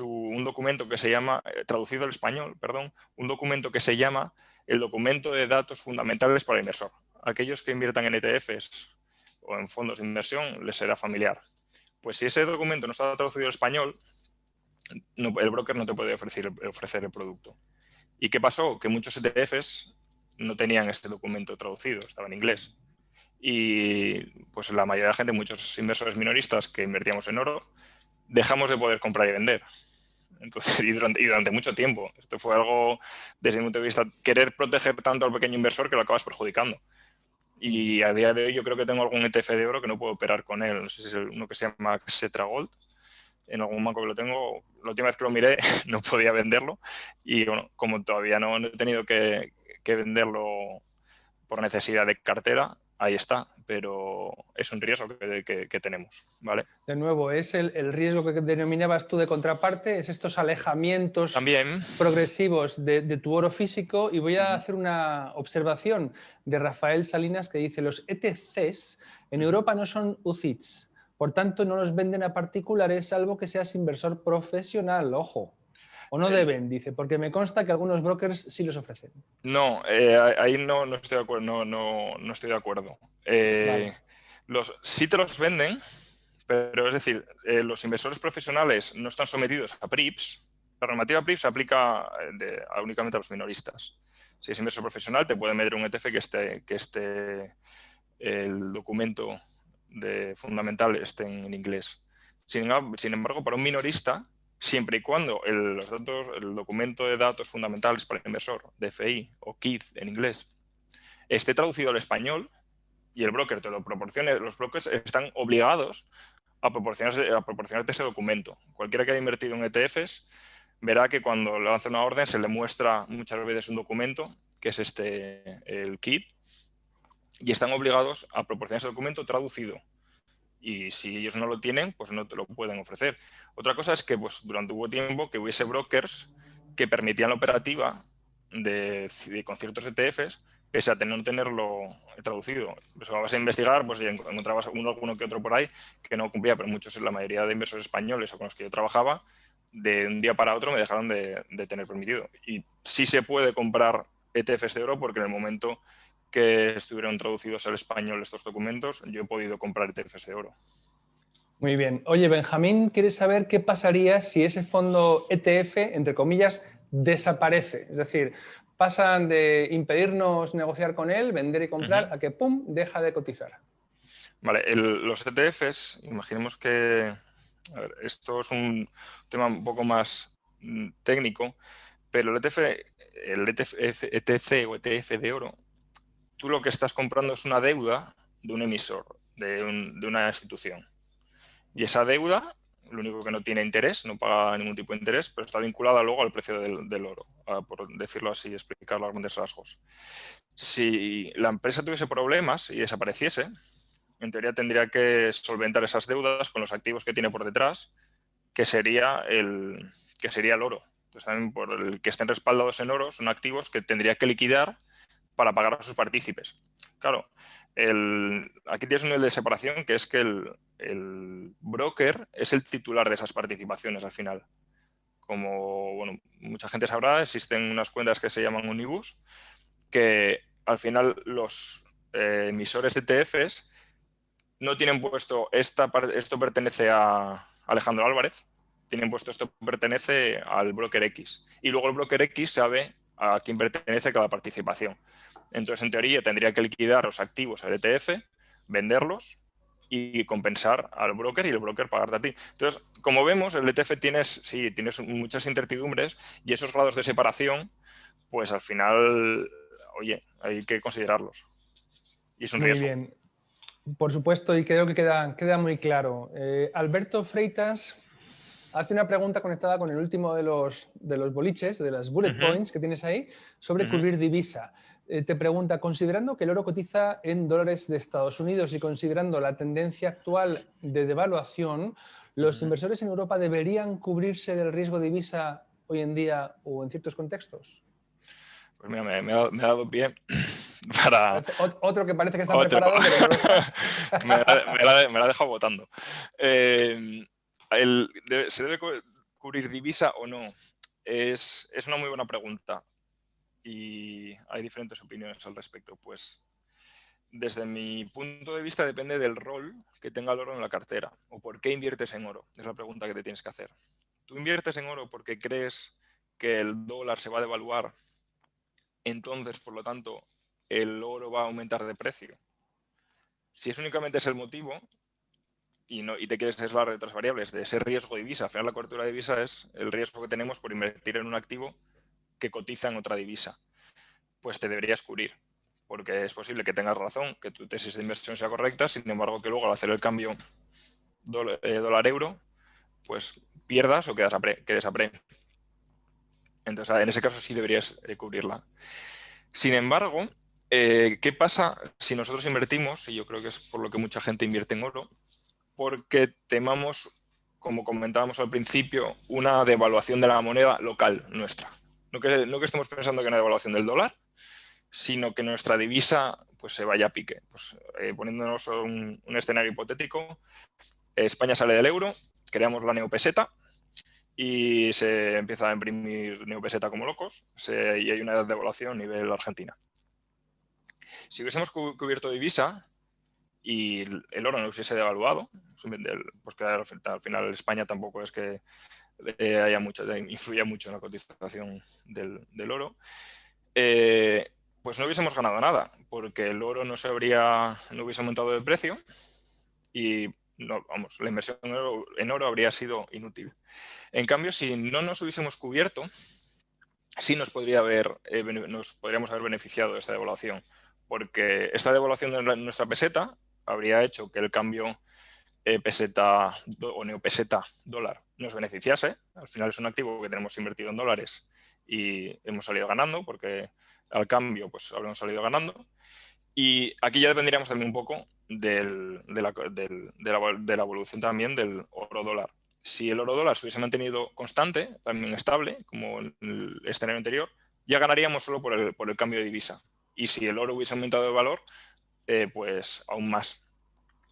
un documento que se llama, traducido al español, perdón, un documento que se llama el documento de datos fundamentales para el inversor. Aquellos que inviertan en ETFs o en fondos de inversión les será familiar. Pues si ese documento no está traducido al español, el broker no te puede ofrecer el producto. ¿Y qué pasó? Que muchos ETFs no tenían este documento traducido, estaba en inglés. Y pues la mayoría de la gente, muchos inversores minoristas que invertíamos en oro, dejamos de poder comprar y vender. Entonces, y durante mucho tiempo. Esto fue algo, desde mi punto de vista, querer proteger tanto al pequeño inversor que lo acabas perjudicando. Y a día de hoy yo creo que tengo algún ETF de oro que no puedo operar con él. No sé si es uno que se llama Xetra Gold. En algún banco que lo tengo, la última vez que lo miré no podía venderlo. Y bueno, como todavía no he tenido que venderlo por necesidad de cartera, ahí está, pero es un riesgo que tenemos, ¿vale? De nuevo, es el riesgo que denominabas tú de contraparte, es estos alejamientos también progresivos de tu oro físico. Y voy a hacer una observación de Rafael Salinas que dice: los ETCs en Europa no son UCITS, por tanto no los venden a particulares salvo que seas inversor profesional, ojo. ¿O no deben? Dice, porque me consta que algunos brokers sí los ofrecen. No, ahí no estoy de acuerdo. No estoy de acuerdo. Vale. Sí te los venden, pero es decir, los inversores profesionales no están sometidos a PRIIPs. La normativa PRIIPs se aplica únicamente a los minoristas. Si es inversor profesional, te puede meter un ETF que esté el documento fundamental esté en inglés. Sin embargo, para un minorista, siempre y cuando el documento de datos fundamentales para el inversor, DFI o KID en inglés, esté traducido al español y el broker te lo proporcione, los brokers están obligados a proporcionarte ese documento. Cualquiera que haya invertido en ETFs verá que cuando le lanza una orden se le muestra muchas veces un documento, que es el KID, y están obligados a proporcionar ese documento traducido. Y si ellos no lo tienen, pues no te lo pueden ofrecer. Otra cosa es que pues, durante hubo tiempo que hubiese brokers que permitían la operativa con ciertos ETFs, pese a no tenerlo traducido. Pues, vas a investigar, pues encontrabas alguno que otro por ahí que no cumplía, pero muchos, la mayoría de inversores españoles o con los que yo trabajaba, de un día para otro me dejaron de tener permitido. Y sí se puede comprar ETFs de oro porque en el momento que estuvieron traducidos al español estos documentos, yo he podido comprar ETFs de oro. Muy bien. Oye, Benjamín, ¿quieres saber qué pasaría si ese fondo ETF, entre comillas, desaparece? Es decir, pasan de impedirnos negociar con él, vender y comprar, a que, ¡pum!, deja de cotizar. Vale, los ETFs, imaginemos que... A ver, esto es un tema un poco más técnico, pero el ETC o ETF de oro, tú lo que estás comprando es una deuda de un emisor, de una institución. Y esa deuda, lo único que no tiene interés, no paga ningún tipo de interés, pero está vinculada luego al precio del oro, por decirlo así, explicarlo a grandes rasgos. Si la empresa tuviese problemas y desapareciese, en teoría tendría que solventar esas deudas con los activos que tiene por detrás, que sería el oro. Entonces, también por el que estén respaldados en oro, son activos que tendría que liquidar para pagar a sus partícipes. Claro, aquí tienes un nivel de separación que es que el broker es el titular de esas participaciones al final. Como bueno, mucha gente sabrá, existen unas cuentas que se llaman Unibus, que al final emisores de ETFs no tienen puesto esto pertenece a Alejandro Álvarez, tienen puesto esto pertenece al broker X. Y luego el broker X sabe a quién pertenece cada participación. Entonces, en teoría, tendría que liquidar los activos al ETF, venderlos y compensar al broker y el broker pagarte a ti. Entonces, como vemos, el ETF tienes muchas incertidumbres y esos grados de separación, pues al final, oye, hay que considerarlos. Y es un Muy riesgo. bien. Por supuesto, y creo que queda muy claro. Alberto Freitas hace una pregunta conectada con el último de los boliches, de las bullet points que tienes ahí, sobre cubrir divisa. Te pregunta, considerando que el oro cotiza en dólares de Estados Unidos y considerando la tendencia actual de devaluación, ¿los inversores en Europa deberían cubrirse del riesgo de divisa hoy en día o en ciertos contextos? Pues mira, me ha dado pie para... Otro que parece que está preparado, pero no lo está. me la ha dejado votando. ¿Se debe cubrir divisa o no? Es una muy buena pregunta y hay diferentes opiniones al respecto. Pues desde mi punto de vista depende del rol que tenga el oro en la cartera o por qué inviertes en oro. Es la pregunta que te tienes que hacer. ¿Tú inviertes en oro porque crees que el dólar se va a devaluar? Entonces, por lo tanto, el oro va a aumentar de precio. Si es únicamente ese el motivo y te quieres aislar de otras variables, de ese riesgo de divisa, al final la cobertura de divisa es el riesgo que tenemos por invertir en un activo que cotiza en otra divisa, pues te deberías cubrir, porque es posible que tengas razón, que tu tesis de inversión sea correcta, sin embargo que luego al hacer el cambio dólar-euro, pues pierdas o quedes a pre. Entonces, en ese caso sí deberías cubrirla. Sin embargo, ¿qué pasa si nosotros invertimos? Y yo creo que es por lo que mucha gente invierte en oro, porque temamos, como comentábamos al principio, una devaluación de la moneda local nuestra. No que estemos pensando que una devaluación del dólar, sino que nuestra divisa pues, se vaya a pique. Pues, poniéndonos un escenario hipotético, España sale del euro, creamos la neopeseta y se empieza a imprimir neopeseta como locos y hay una devaluación a nivel Argentina. Si hubiésemos cubierto divisa y el oro no hubiese devaluado, pues que al final España tampoco es que influya mucho en la cotización del oro, pues no hubiésemos ganado nada, porque el oro no hubiese aumentado de precio y la inversión en oro habría sido inútil. En cambio, si no nos hubiésemos cubierto, sí nos podríamos haber beneficiado de esta devaluación, porque esta devaluación de nuestra peseta habría hecho que el cambio peseta o neopeseta dólar nos beneficiase. Al final es un activo que tenemos invertido en dólares y hemos salido ganando, porque al cambio pues habremos salido ganando. Y aquí ya dependeríamos también un poco de la evolución también del oro dólar. Si el oro dólar se hubiese mantenido constante, también estable, como en el escenario anterior, ya ganaríamos solo por el cambio de divisa. Y si el oro hubiese aumentado de valor, pues aún más.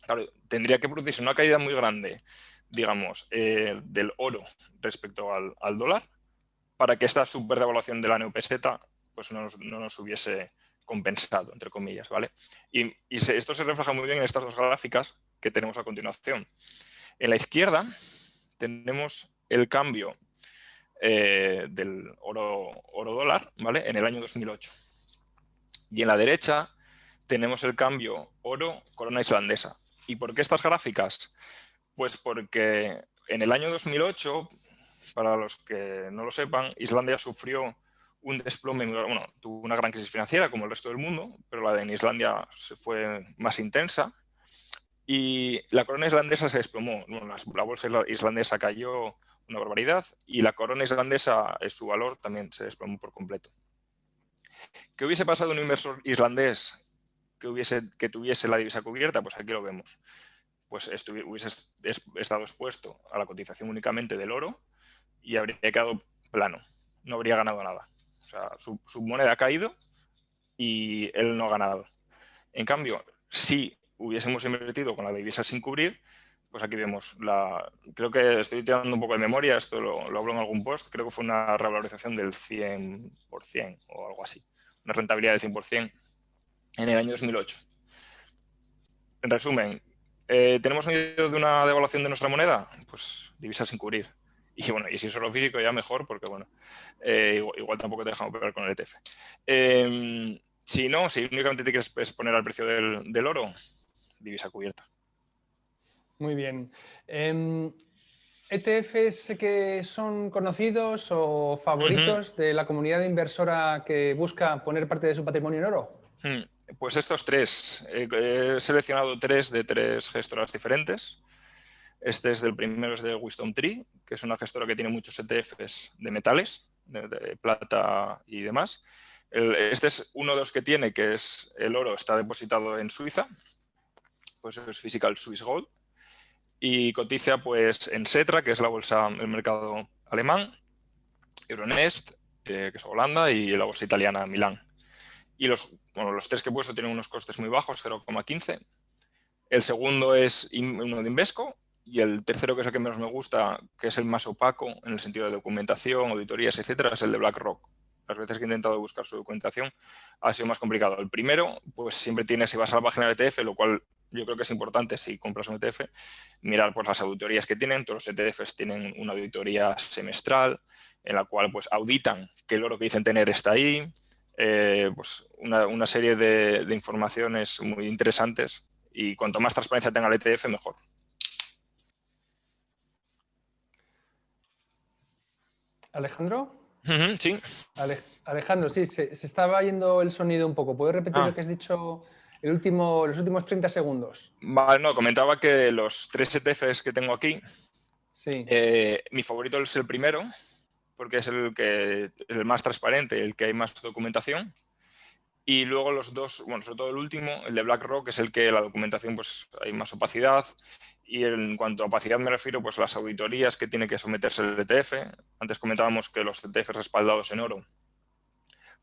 Claro, tendría que producirse una caída muy grande, digamos, del oro respecto al dólar para que esta superdevaluación de la neopeseta pues no nos hubiese compensado, entre comillas, ¿vale? Y esto se refleja muy bien en estas dos gráficas que tenemos a continuación. En la izquierda tenemos el cambio del oro-dólar, ¿vale? En el año 2008. Y en la derecha tenemos el cambio oro-corona islandesa. ¿Y por qué estas gráficas? Pues porque en el año 2008, para los que no lo sepan, Islandia sufrió un desplome, bueno, tuvo una gran crisis financiera como el resto del mundo, pero la de Islandia fue más intensa y la corona islandesa se desplomó. Bueno, la bolsa islandesa cayó una barbaridad y la corona islandesa, su valor también se desplomó por completo. ¿Qué hubiese pasado a un inversor islandés que tuviese la divisa cubierta? Pues aquí lo vemos. Pues hubiese estado expuesto a la cotización únicamente del oro y habría quedado plano, no habría ganado nada. O sea, su moneda ha caído y él no ha ganado. En cambio, si hubiésemos invertido con la divisa sin cubrir, pues aquí vemos, creo que estoy tirando un poco de memoria, esto lo hablo en algún post, creo que fue una revalorización del 100% o algo así, una rentabilidad del 100%. en el año 2008. En resumen, ¿tenemos miedo de una devaluación de nuestra moneda? Pues divisas sin cubrir. Y bueno, y si es solo físico ya mejor, porque bueno, igual tampoco te dejan operar con el ETF. Si no, si únicamente te quieres exponer al precio del oro, divisa cubierta. Muy bien. ¿ETFs que son conocidos o favoritos de la comunidad inversora que busca poner parte de su patrimonio en oro? Pues estos tres. He seleccionado tres de tres gestoras diferentes. Este es primero es de Wisdom Tree, que es una gestora que tiene muchos ETFs de metales, de plata y demás. Este es uno de los que tiene, que es el oro, está depositado en Suiza, pues es Physical Swiss Gold, y cotiza pues en Xetra, que es la bolsa del mercado alemán, Euronext, que es Holanda, y la bolsa italiana Milán. Y los tres que he puesto tienen unos costes muy bajos, 0,15. El segundo es uno de Invesco, y el tercero, que es el que menos me gusta, que es el más opaco en el sentido de documentación, auditorías, etcétera, es el de BlackRock. Las veces que he intentado buscar su documentación ha sido más complicado. El primero, pues siempre tienes, si vas a la página del ETF, lo cual yo creo que es importante si compras un ETF, mirar pues las auditorías que tienen. Todos los ETFs tienen una auditoría semestral en la cual pues auditan que el oro que dicen tener está ahí. Pues una serie de informaciones muy interesantes, y cuanto más transparencia tenga el ETF, mejor. ¿Alejandro? Sí. Alejandro, sí, se estaba yendo el sonido un poco. ¿Puedes repetir lo que has dicho los últimos 30 segundos? Vale, no, comentaba que los tres ETFs que tengo aquí, Sí. Mi favorito es el primero, porque es el más transparente, el que hay más documentación. Y luego los dos, bueno, sobre todo el último, el de BlackRock, es el que la documentación pues hay más opacidad. Y en cuanto a opacidad me refiero pues a las auditorías que tiene que someterse el ETF. Antes comentábamos que los ETFs respaldados en oro,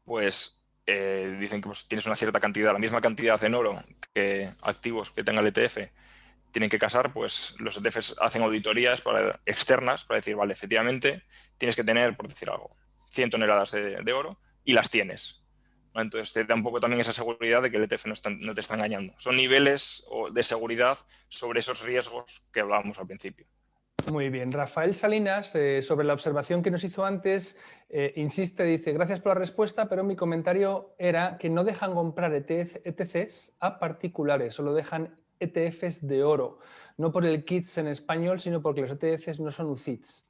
pues dicen que pues, tienes una cierta cantidad, la misma cantidad en oro que activos que tenga el ETF, tienen que casar, pues los ETFs hacen auditorías externas para decir, vale, efectivamente tienes que tener, por decir algo, 100 toneladas de oro, y las tienes. Entonces te da un poco también esa seguridad de que el ETF no te está engañando. Son niveles de seguridad sobre esos riesgos que hablábamos al principio. Muy bien. Rafael Salinas, sobre la observación que nos hizo antes, insiste, dice, gracias por la respuesta, pero mi comentario era que no dejan comprar ETCs a particulares, solo dejan ETFs de oro, no por el KITS en español, sino porque los ETFs no son UCITS.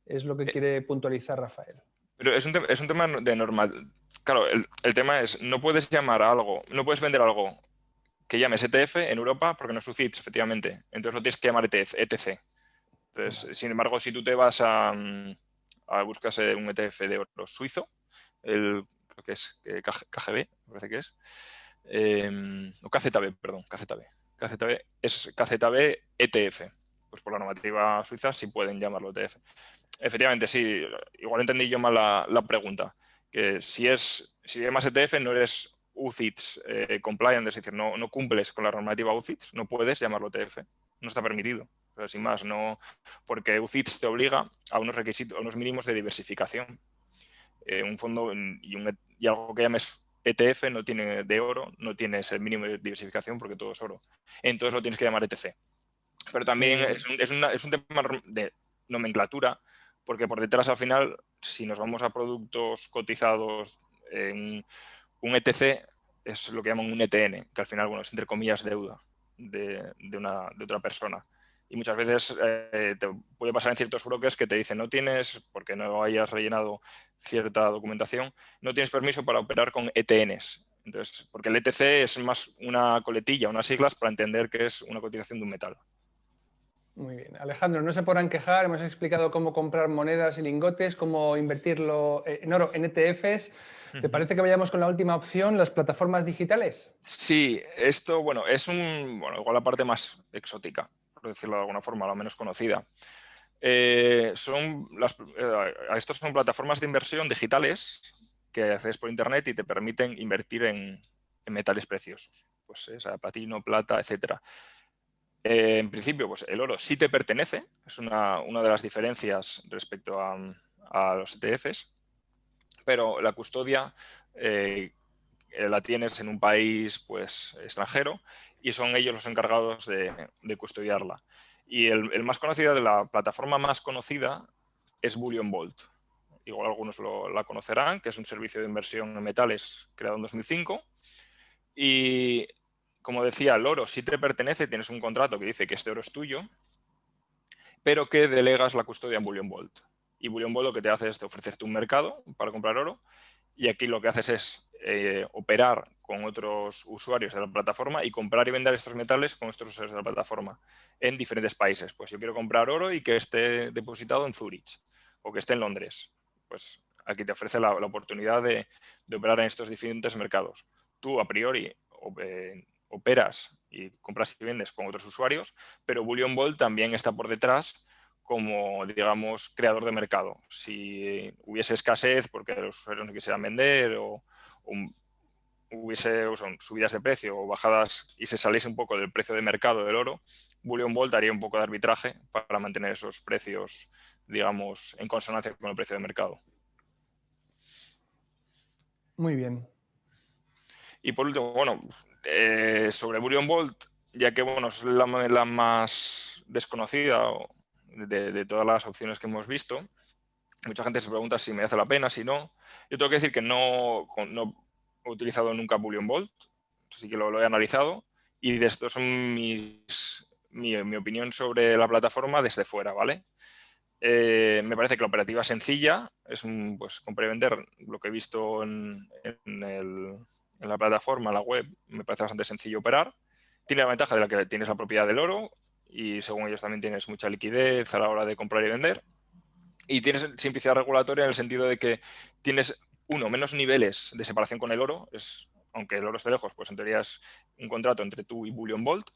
Es lo que quiere puntualizar Rafael. Pero es un tema de normal. Claro, el tema es, no puedes llamar a algo, no puedes vender algo que llames ETF en Europa porque no es UCITS, efectivamente. Entonces lo tienes que llamar ETC. Entonces, vale. Sin embargo, si tú te vas buscas un ETF de oro suizo, creo que es KGB, me parece que es, o KZB, perdón, KZB. KZB es KZB ETF. Pues por la normativa suiza sí pueden llamarlo ETF. Efectivamente, sí, igual entendí yo mal la pregunta. Que si llamas ETF no eres UCITS compliant, es decir, no cumples con la normativa UCITS, no puedes llamarlo ETF, no está permitido. Pero sin más, no, porque UCITS te obliga a unos requisitos, a unos mínimos de diversificación. Un fondo y algo que llames ETF no tiene de oro, no tiene ese mínimo de diversificación porque todo es oro. Entonces lo tienes que llamar ETC. Pero también es un tema de nomenclatura, porque por detrás al final, si nos vamos a productos cotizados, un ETC es lo que llaman un ETN, que al final, bueno, es entre comillas deuda de otra persona. Y muchas veces te puede pasar en ciertos brokers que te dicen no tienes, porque no hayas rellenado cierta documentación, no tienes permiso para operar con ETNs. Entonces, porque el ETC es más una coletilla, unas siglas para entender que es una cotización de un metal. Muy bien. Alejandro, no se podrán quejar, hemos explicado cómo comprar monedas y lingotes, cómo invertirlo en oro en ETFs. ¿Te parece que vayamos con la última opción, las plataformas digitales? Sí, esto, bueno, es igual la parte más exótica, por decirlo de alguna forma, la menos conocida. Estos son plataformas de inversión digitales que haces por internet y te permiten invertir en metales preciosos, pues platino, plata, etcétera. En principio, pues el oro sí te pertenece, es una de las diferencias respecto a los ETFs, pero la custodia la tienes en un país pues, extranjero y son ellos los encargados de custodiarla. Y el más conocido, de la plataforma más conocida, es Bullion Vault. Igual algunos la conocerán, que es un servicio de inversión en metales creado en 2005. Y como decía, el oro sí te pertenece, tienes un contrato que dice que este oro es tuyo, pero que delegas la custodia en Bullion Vault. Y Bullion Vault lo que te hace es ofrecerte un mercado para comprar oro, y aquí lo que haces es operar con otros usuarios de la plataforma y comprar y vender estos metales con estos usuarios de la plataforma en diferentes países. Pues yo quiero comprar oro y que esté depositado en Zurich o que esté en Londres. Pues aquí te ofrece la oportunidad de operar en estos diferentes mercados. Tú, a priori, operas y compras y vendes con otros usuarios, pero Bullion Vault también está por detrás como, digamos, creador de mercado. Si hubiese escasez porque los usuarios no quisieran vender o hubiese subidas de precio o bajadas y se saliese un poco del precio de mercado del oro, Bullion Vault haría un poco de arbitraje para mantener esos precios, digamos, en consonancia con el precio de mercado. Muy bien. Y por último, bueno, sobre Bullion Vault, ya que bueno, es la más desconocida de todas las opciones que hemos visto, mucha gente se pregunta si merece la pena, si no. Yo tengo que decir que no he utilizado nunca Bullion Vault, sí que lo he analizado, y de esto son mi opinión sobre la plataforma desde fuera, ¿vale? Me parece que la operativa es sencilla, es pues, comprar y vender. Lo que he visto en la plataforma, en la web, me parece bastante sencillo operar. Tiene la ventaja de la que tienes la propiedad del oro y según ellos también tienes mucha liquidez a la hora de comprar y vender. Y tienes simplicidad regulatoria en el sentido de que tienes, menos niveles de separación con el oro. Aunque el oro esté lejos, pues en teoría es un contrato entre tú y Bullion Vault,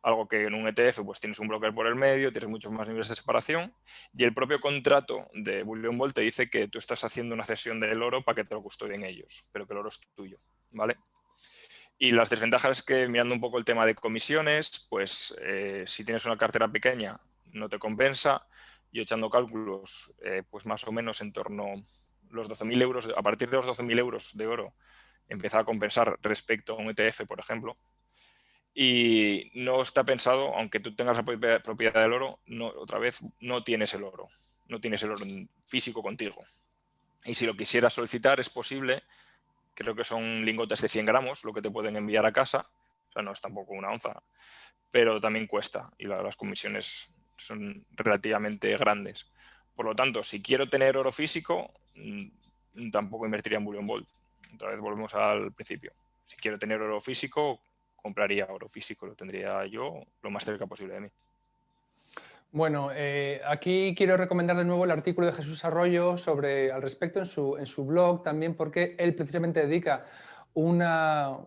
algo que en un ETF pues tienes un broker por el medio, tienes muchos más niveles de separación, y el propio contrato de Bullion Vault te dice que tú estás haciendo una cesión del oro para que te lo custodien ellos, pero que el oro es tuyo, ¿vale? Y las desventajas es que, mirando un poco el tema de comisiones, pues si tienes una cartera pequeña no te compensa. Y echando cálculos, pues más o menos en torno a los 12.000 euros, a partir de los 12.000 euros de oro, empieza a compensar respecto a un ETF, por ejemplo. Y no está pensado, aunque tú tengas la propiedad del oro, otra vez no tienes el oro. No tienes el oro físico contigo. Y si lo quisieras solicitar, es posible. Creo que son lingotes de 100 gramos lo que te pueden enviar a casa. O sea, no es tampoco una onza, pero también cuesta y las comisiones son relativamente grandes. Por lo tanto, si quiero tener oro físico, tampoco invertiría en Bullion Vault. Otra vez volvemos al principio. Si quiero tener oro físico, compraría oro físico. Lo tendría yo lo más cerca posible de mí. Bueno, aquí quiero recomendar de nuevo el artículo de Jesús Arroyo al respecto en su blog también, porque él precisamente dedica una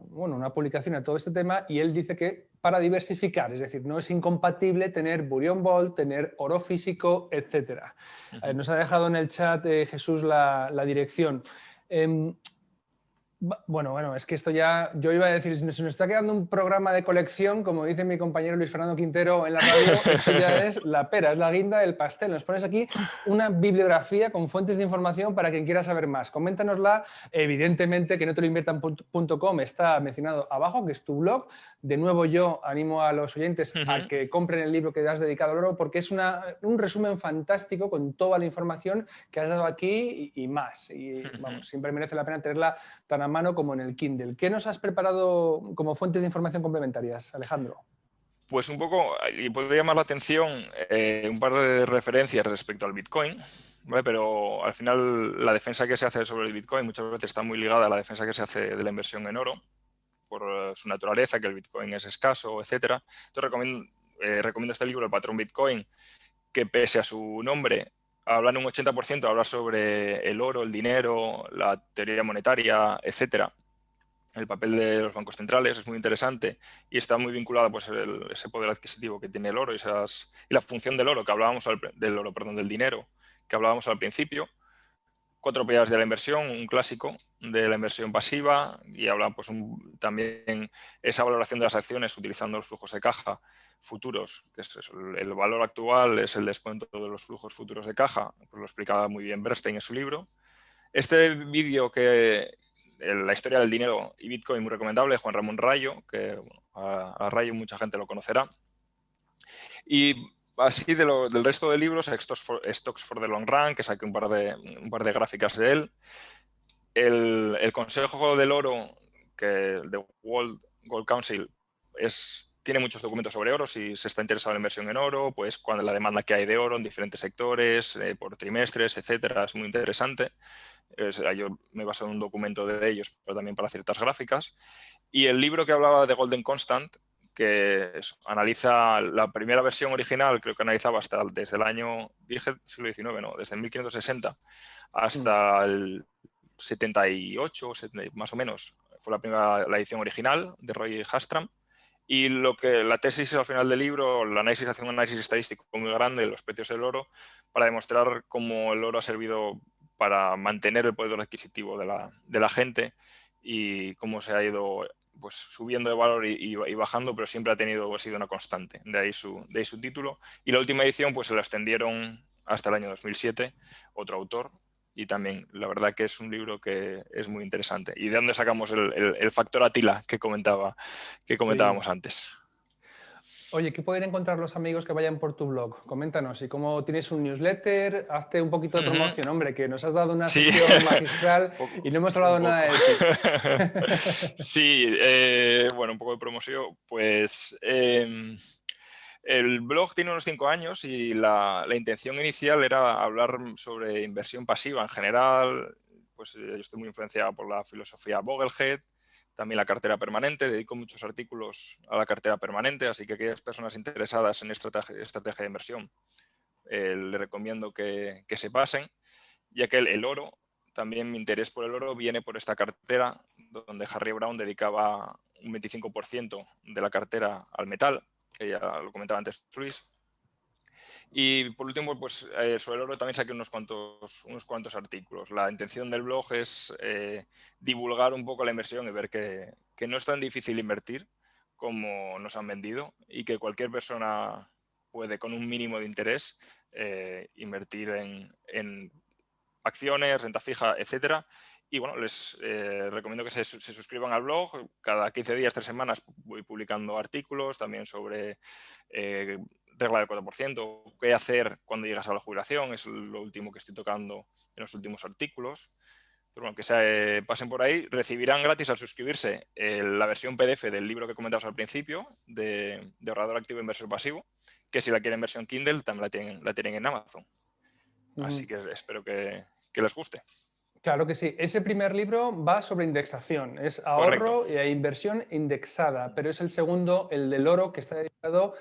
publicación a todo este tema y él dice que para diversificar, es decir, no es incompatible tener Bullion Vault, tener oro físico, etc. Nos ha dejado en el chat Jesús la dirección. Bueno, es que esto ya, yo iba a decir, se nos está quedando un programa de colección, como dice mi compañero Luis Fernando Quintero en la radio, esto ya es la pera, es la guinda del pastel. Nos pones aquí una bibliografía con fuentes de información para quien quiera saber más. Coméntanosla, evidentemente que noteloinviertan.com está mencionado abajo, que es tu blog. De nuevo yo animo a los oyentes a que compren el libro que has dedicado al oro, porque es un resumen fantástico con toda la información que has dado aquí y más. Y vamos, siempre merece la pena tenerla tan a mano como en el Kindle. ¿Qué nos has preparado como fuentes de información complementarias, Alejandro? Pues un poco, y puede llamar la atención un par de referencias respecto al Bitcoin, ¿vale? Pero al final la defensa que se hace sobre el Bitcoin muchas veces está muy ligada a la defensa que se hace de la inversión en oro, por su naturaleza, que el Bitcoin es escaso, etc. Entonces recomiendo este libro, El Patrón Bitcoin, que pese a su nombre, habla en un 80%, habla sobre el oro, el dinero, la teoría monetaria, etc. El papel de los bancos centrales es muy interesante y está muy vinculado pues, ese poder adquisitivo que tiene el oro y la función del oro, del dinero, que hablábamos al principio. 4 pilares de la inversión, un clásico de la inversión pasiva, y habla pues, también esa valoración de las acciones utilizando los flujos de caja futuros, que es el valor actual es el descuento de los flujos futuros de caja, pues lo explicaba muy bien Bernstein en su libro. Este vídeo que La historia del dinero y Bitcoin, muy recomendable, Juan Ramón Rayo, que bueno, a Rayo mucha gente lo conocerá. Y así del resto de libros, Stocks for the Long Run, que saqué un par de gráficas de él. El Consejo del Oro, que de World Gold Council, tiene muchos documentos sobre oro. Si se está interesado en la inversión en oro, pues cuando la demanda que hay de oro en diferentes sectores, por trimestres, etcétera, es muy interesante. Yo me he basado en un documento de ellos, pero también para ciertas gráficas. Y el libro que hablaba de Golden Constant, que analiza la primera versión original, creo que analizaba desde el año, dije siglo XIX, no, desde 1560 hasta el 78, más o menos, fue la edición original de Roy Hastram. Y la tesis al final del libro, hace un análisis estadístico muy grande de los precios del oro para demostrar cómo el oro ha servido para mantener el poder adquisitivo de la gente y cómo se ha ido pues, subiendo de valor y bajando, pero siempre ha sido una constante. De ahí su título. Y la última edición pues se la extendieron hasta el año 2007, otro autor. Y también, la verdad que es un libro que es muy interesante. ¿Y de dónde sacamos el factor Atila que comentábamos antes? Oye, ¿qué pueden encontrar los amigos que vayan por tu blog? Coméntanos, y cómo tienes un newsletter, hazte un poquito de promoción, hombre, que nos has dado una sesión magistral y no hemos hablado nada de ti. Sí, bueno, un poco de promoción. Pues el blog tiene unos 5 años y la intención inicial era hablar sobre inversión pasiva en general. Pues yo estoy muy influenciado por la filosofía Boglehead, también la cartera permanente. Dedico muchos artículos a la cartera permanente, así que aquellas personas interesadas en estrategia de inversión les recomiendo que se pasen, ya que el oro, también mi interés por el oro viene por esta cartera, donde Harry Brown dedicaba un 25% de la cartera al metal, que ya lo comentaba antes Luis. Y por último, pues sobre el oro también saqué unos cuantos artículos. La intención del blog es divulgar un poco la inversión y ver que no es tan difícil invertir como nos han vendido y que cualquier persona puede, con un mínimo de interés, invertir en acciones, renta fija, etcétera. Y bueno, les recomiendo que se suscriban al blog. Cada 15 días, 3 semanas voy publicando artículos también sobre regla del 4%, qué hacer cuando llegas a la jubilación, es lo último que estoy tocando en los últimos artículos. Pero bueno, que se pasen por ahí, recibirán gratis al suscribirse la versión PDF del libro que comentabas al principio, de ahorrador activo e inversor pasivo, que si la quieren en versión Kindle también la tienen en Amazon. Así que espero que les guste. Claro que sí. Ese primer libro va sobre indexación, es ahorro Correcto. e inversión indexada, pero es el segundo, el del oro, que está dedicado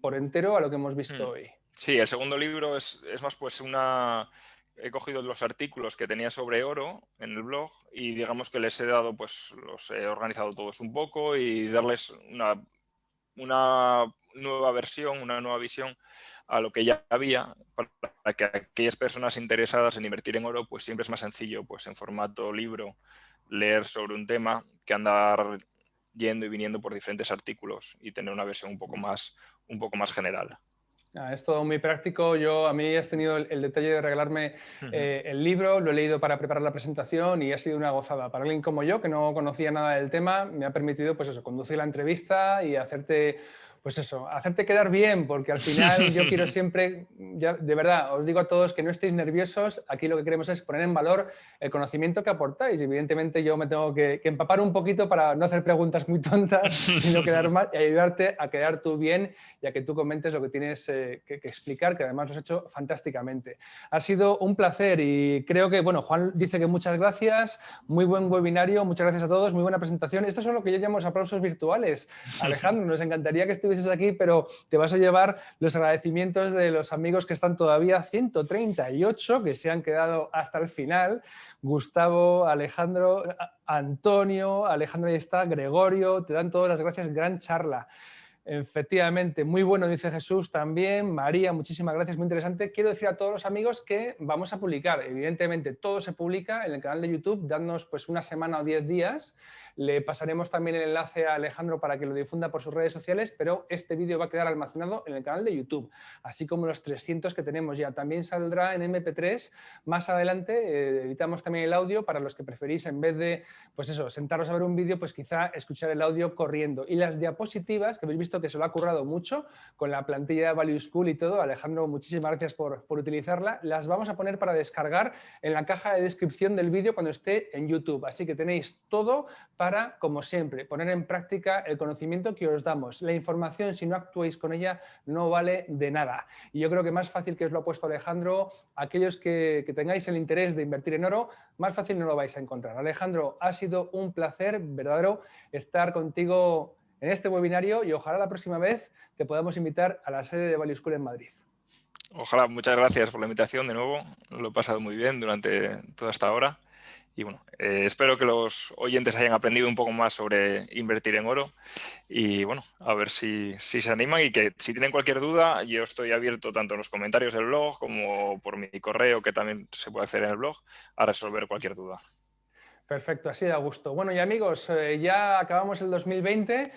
por entero a lo que hemos visto hoy. Sí, el segundo libro es más pues he cogido los artículos que tenía sobre oro en el blog y digamos que les he dado, pues los he organizado todos un poco y darles una nueva versión, una nueva visión a lo que ya había, para que aquellas personas interesadas en invertir en oro, pues siempre es más sencillo, pues en formato libro, leer sobre un tema que andar yendo y viniendo por diferentes artículos y tener una versión un poco más general. Es todo muy práctico. A mí has tenido el detalle de regalarme el libro, lo he leído para preparar la presentación y ha sido una gozada. Para alguien como yo, que no conocía nada del tema, me ha permitido pues eso, conducir la entrevista y hacerte quedar bien, porque al final yo quiero siempre, de verdad, os digo a todos que no estéis nerviosos, aquí lo que queremos es poner en valor el conocimiento que aportáis. Evidentemente yo me tengo que empapar un poquito para no hacer preguntas muy tontas, sino quedar mal y ayudarte a quedar tú bien y a que tú comentes lo que tienes que explicar, que además lo has hecho fantásticamente. Ha sido un placer y creo que, bueno, Juan dice que muchas gracias, muy buen webinario, muchas gracias a todos, muy buena presentación. Estos son lo que yo llamo los aplausos virtuales. Alejandro, nos encantaría que estuvieses aquí, pero te vas a llevar los agradecimientos de los amigos que están todavía, 138, que se han quedado hasta el final. Gustavo, Alejandro, Antonio, Alejandro ahí está, Gregorio, te dan todas las gracias, gran charla. Efectivamente, muy bueno, dice Jesús también. María, muchísimas gracias, muy interesante. Quiero decir a todos los amigos que vamos a publicar, evidentemente todo se publica en el canal de YouTube, dadnos pues una semana o 10 días. Le pasaremos también el enlace a Alejandro para que lo difunda por sus redes sociales, pero este vídeo va a quedar almacenado en el canal de YouTube, así como los 300 que tenemos ya. También saldrá en MP3 más adelante, editamos también el audio para los que preferís, en vez de, pues eso, sentaros a ver un vídeo, pues quizá escuchar el audio corriendo. Y las diapositivas, que habéis visto que se lo ha currado mucho con la plantilla de Value School y todo. Alejandro, muchísimas gracias por utilizarla. Las vamos a poner para descargar en la caja de descripción del vídeo cuando esté en YouTube. Así que tenéis todo para, como siempre, poner en práctica el conocimiento que os damos. La información, si no actuáis con ella, no vale de nada. Y yo creo que más fácil que os lo ha puesto Alejandro, aquellos que tengáis el interés de invertir en oro, más fácil no lo vais a encontrar. Alejandro, ha sido un placer verdadero estar contigo en este webinario y ojalá la próxima vez te podamos invitar a la sede de Value School en Madrid. Ojalá, muchas gracias por la invitación de nuevo. Lo he pasado muy bien durante toda esta hora. Y bueno, espero que los oyentes hayan aprendido un poco más sobre invertir en oro. Y bueno, a ver si se animan y que si tienen cualquier duda, yo estoy abierto tanto en los comentarios del blog como por mi correo, que también se puede hacer en el blog, a resolver cualquier duda. Perfecto, así da gusto. Bueno, y amigos, ya acabamos el 2020,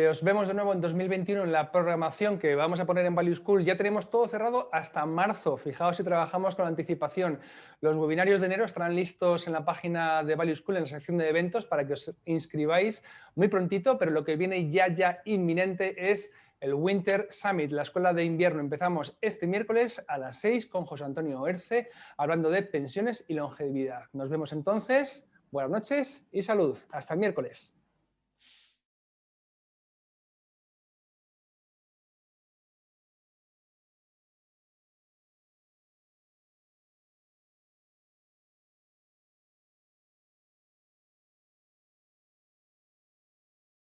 os vemos de nuevo en 2021 en la programación que vamos a poner en Value School. Ya tenemos todo cerrado hasta marzo, fijaos si trabajamos con anticipación. Los webinarios de enero estarán listos en la página de Value School, en la sección de eventos, para que os inscribáis muy prontito, pero lo que viene ya inminente es el Winter Summit, la escuela de invierno. Empezamos este miércoles a las 6 con José Antonio Oerce, hablando de pensiones y longevidad. Nos vemos entonces. Buenas noches y salud. Hasta el miércoles.